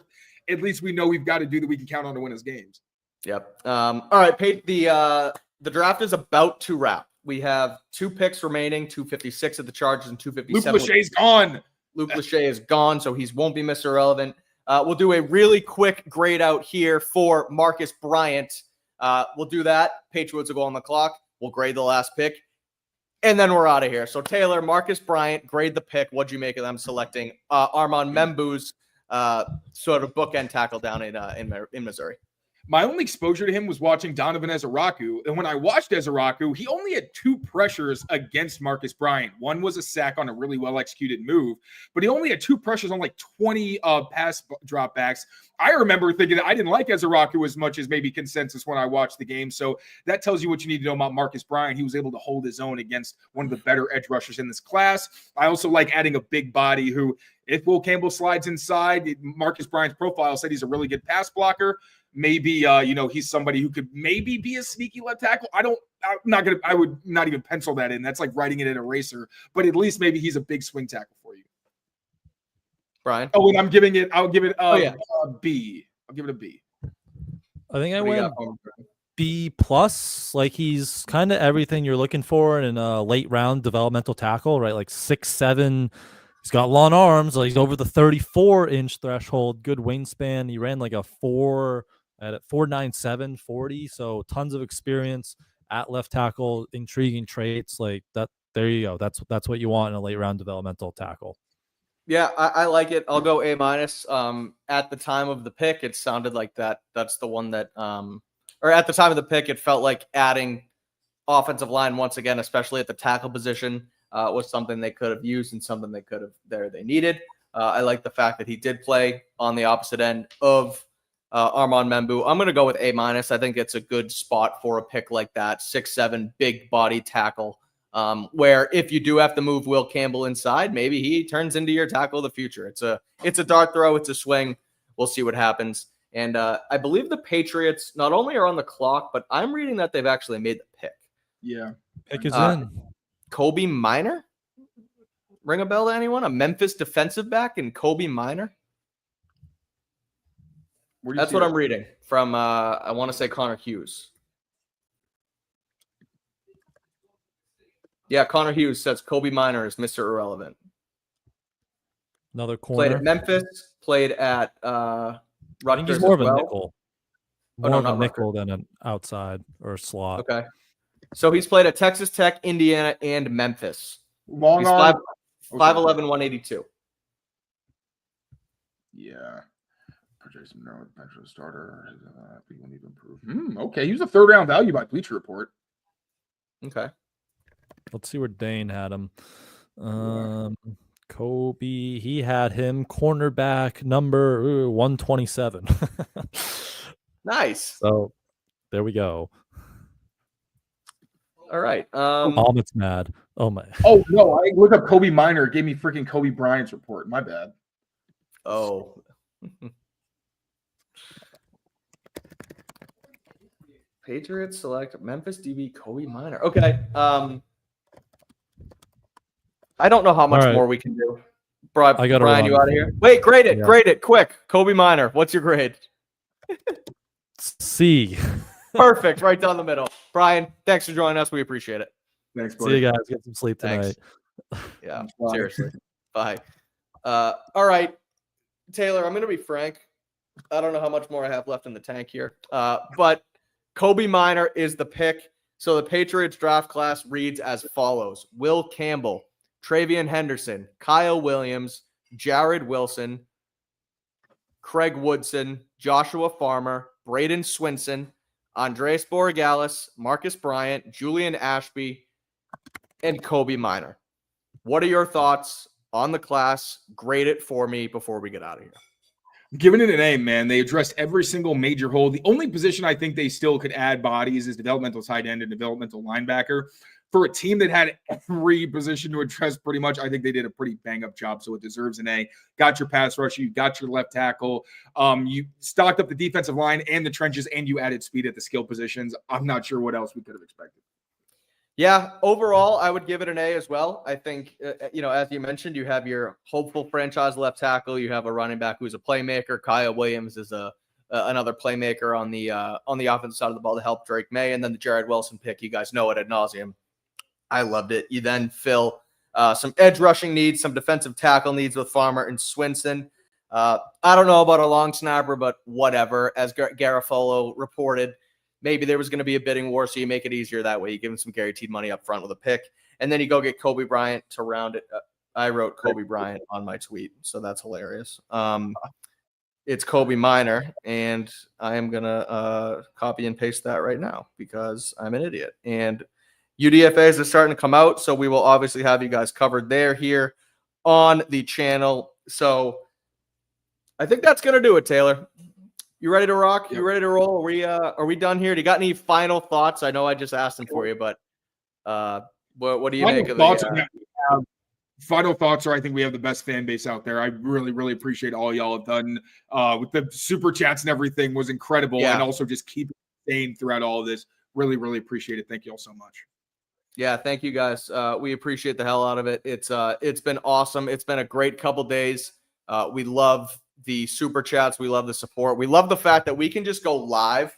At least we know we've got to do that we can count on to win his games. Yep. All right, Pate, the draft is about to wrap. We have 2 picks remaining, 256 at the Chargers and 257. Luke Lachey's gone. Luke Lachey is gone, so he won't be Mr. Irrelevant. We'll do a really quick grade out here for Marcus Bryant. We'll do that. Patriots will go on the clock. We'll grade the last pick, and then we're out of here. So, Taylor, Marcus Bryant, grade the pick. What'd you make of them selecting Armand Membu's sort of bookend tackle down in Missouri? My only exposure to him was watching Donovan Ezeraku. And when I watched Ezeraku, he only had 2 pressures against Marcus Bryant. One was a sack on a really well-executed move, but he only had 2 pressures on like 20 pass dropbacks. I remember thinking that I didn't like Ezeraku as much as maybe consensus when I watched the game. So that tells you what you need to know about Marcus Bryant. He was able to hold his own against one of the better edge rushers in this class. I also like adding a big body who, if Will Campbell slides inside, Marcus Bryant's profile said he's a really good pass blocker. Maybe, he's somebody who could maybe be a sneaky left tackle. I would not even pencil that in. That's like writing it in an eraser, but at least maybe he's a big swing tackle for you. Brian? Oh, and I'll give it a B. I'll give it a B. I think I went B+. Like he's kind of everything you're looking for in a late round developmental tackle, right? Like 6'7". He's got long arms. Like he's over the 34-inch threshold. Good wingspan. He ran like a 4.97 40. So tons of experience at left tackle. Intriguing traits like that. There you go. That's what you want in a late round developmental tackle. Yeah, I like it. I'll go A-. At the time of the pick, it sounded like that's the one that or at the time of the pick, it felt like adding offensive line once again, especially at the tackle position, was something they could have used and something they needed. I like the fact that he did play on the opposite end of Armand Membu. I'm going to go with A-. I think it's a good spot for a pick like that. 6'7", big body tackle. Where if you do have to move Will Campbell inside, maybe he turns into your tackle of the future. It's a dart throw. It's a swing. We'll see what happens. And I believe the Patriots not only are on the clock, but I'm reading that they've actually made the pick. Yeah. Pick is in. Kobe Minor? Ring a bell to anyone? A Memphis defensive back and Kobe Minor? That's what I'm reading from, I want to say Connor Hughes. Yeah, Connor Hughes says Kobe Minor is Mr. Irrelevant. Another corner. Played at Memphis, played at I think Rutgers he's more as of a well. nickel. More no, of a not nickel than an outside or a slot. Okay. So he's played at Texas Tech, Indiana, and Memphis. Long He's arm. 5'11", 182. Yeah. Jason Miller, potential starter. People need to improve. Okay, he was a third round value by Bleacher Report. Okay. Let's see where Dane had him. Kobe, he had him cornerback number 127. Nice. So there we go. All right. Almost mad. Oh my. Oh no, I looked up Kobe Minor. It gave me freaking Kobe Bryant's report. My bad. Oh. Patriots select Memphis DB Kobe Minor. Okay. I don't know how much more we can do. Brian, you out of here? Wait, grade it. Yeah. Grade it quick. Kobe Minor. What's your grade? C. Perfect. Right down the middle. Brian, thanks for joining us. We appreciate it. Thanks, buddy. See you guys. Get some sleep tonight. Yeah, seriously. Bye. All right. Taylor, I'm going to be frank. I don't know how much more I have left in the tank here. But Kobe Minor is the pick. So the Patriots draft class reads as follows. Will Campbell, Travion Henderson, Kyle Williams, Jared Wilson, Craig Woodson, Joshua Farmer, Braden Swinson, Andres Borregales, Marcus Bryant, Julian Ashby, and Kobe Minor. What are your thoughts on the class? Grade it for me before we get out of here. Giving it an A, man. They addressed every single major hole. The only position I think they still could add bodies is developmental tight end and developmental linebacker. For a team that had every position to address pretty much, I think they did a pretty bang-up job, so it deserves an A. Got your pass rush, you got your left tackle, you stocked up the defensive line and the trenches, and you added speed at the skill positions. I'm not sure what else we could have expected. Yeah, overall, I would give it an A as well. I think, as you mentioned, you have your hopeful franchise left tackle. You have a running back who's a playmaker. Kyle Williams is another playmaker on the offensive side of the ball to help Drake May. And then the Jared Wilson pick, you guys know it ad nauseum. I loved it. You then fill some edge rushing needs, some defensive tackle needs with Farmer and Swinson. I don't know about a long snapper, but whatever. As Garofalo reported, maybe there was going to be a bidding war, so you make it easier that way. You give him some guaranteed money up front with a pick, and then you go get Kobe Bryant to round it. I wrote Kobe Bryant on my tweet, so that's hilarious. It's Kobe Minor, and I am going to copy and paste that right now because I'm an idiot. And UDFAs are starting to come out, so we will obviously have you guys covered there here on the channel. So I think that's going to do it, Taylor. You ready to rock? You ready to roll? Are we done here? Do you got any final thoughts? I know I just asked them for you, but what do you make of the final thoughts are I think we have the best fan base out there. I really, really appreciate all y'all have done with the super chats and everything was incredible. Yeah. And also just keep it sane throughout all of this. Really, really appreciate it. Thank you all so much. Yeah, thank you guys. We appreciate the hell out of it. It's been awesome. It's been a great couple days. We love the super chats. We love the support. We love the fact that we can just go live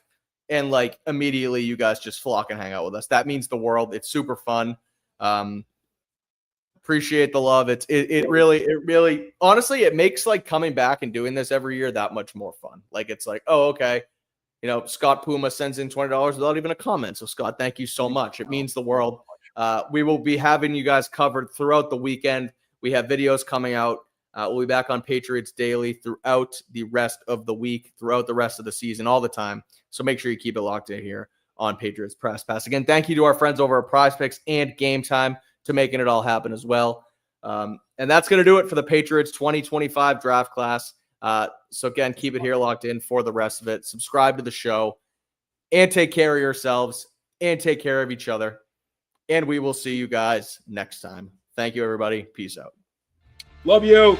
and like immediately you guys just flock and hang out with us. That means the world. It's super fun. Appreciate the love. It really honestly, it makes like coming back and doing this every year that much more fun. Like it's like, oh, okay. Scott Puma sends in $20 without even a comment. So Scott, thank you so much. It means the world. We will be having you guys covered throughout the weekend. We have videos coming out. We'll be back on Patriots Daily throughout the rest of the week, throughout the rest of the season, all the time. So make sure you keep it locked in here on Patriots Press Pass. Again, thank you to our friends over at Prize Picks and Game Time to making it all happen as well. And that's going to do it for the Patriots 2025 draft class. So again, keep it here locked in for the rest of it. Subscribe to the show and take care of yourselves and take care of each other. And we will see you guys next time. Thank you, everybody. Peace out. Love you.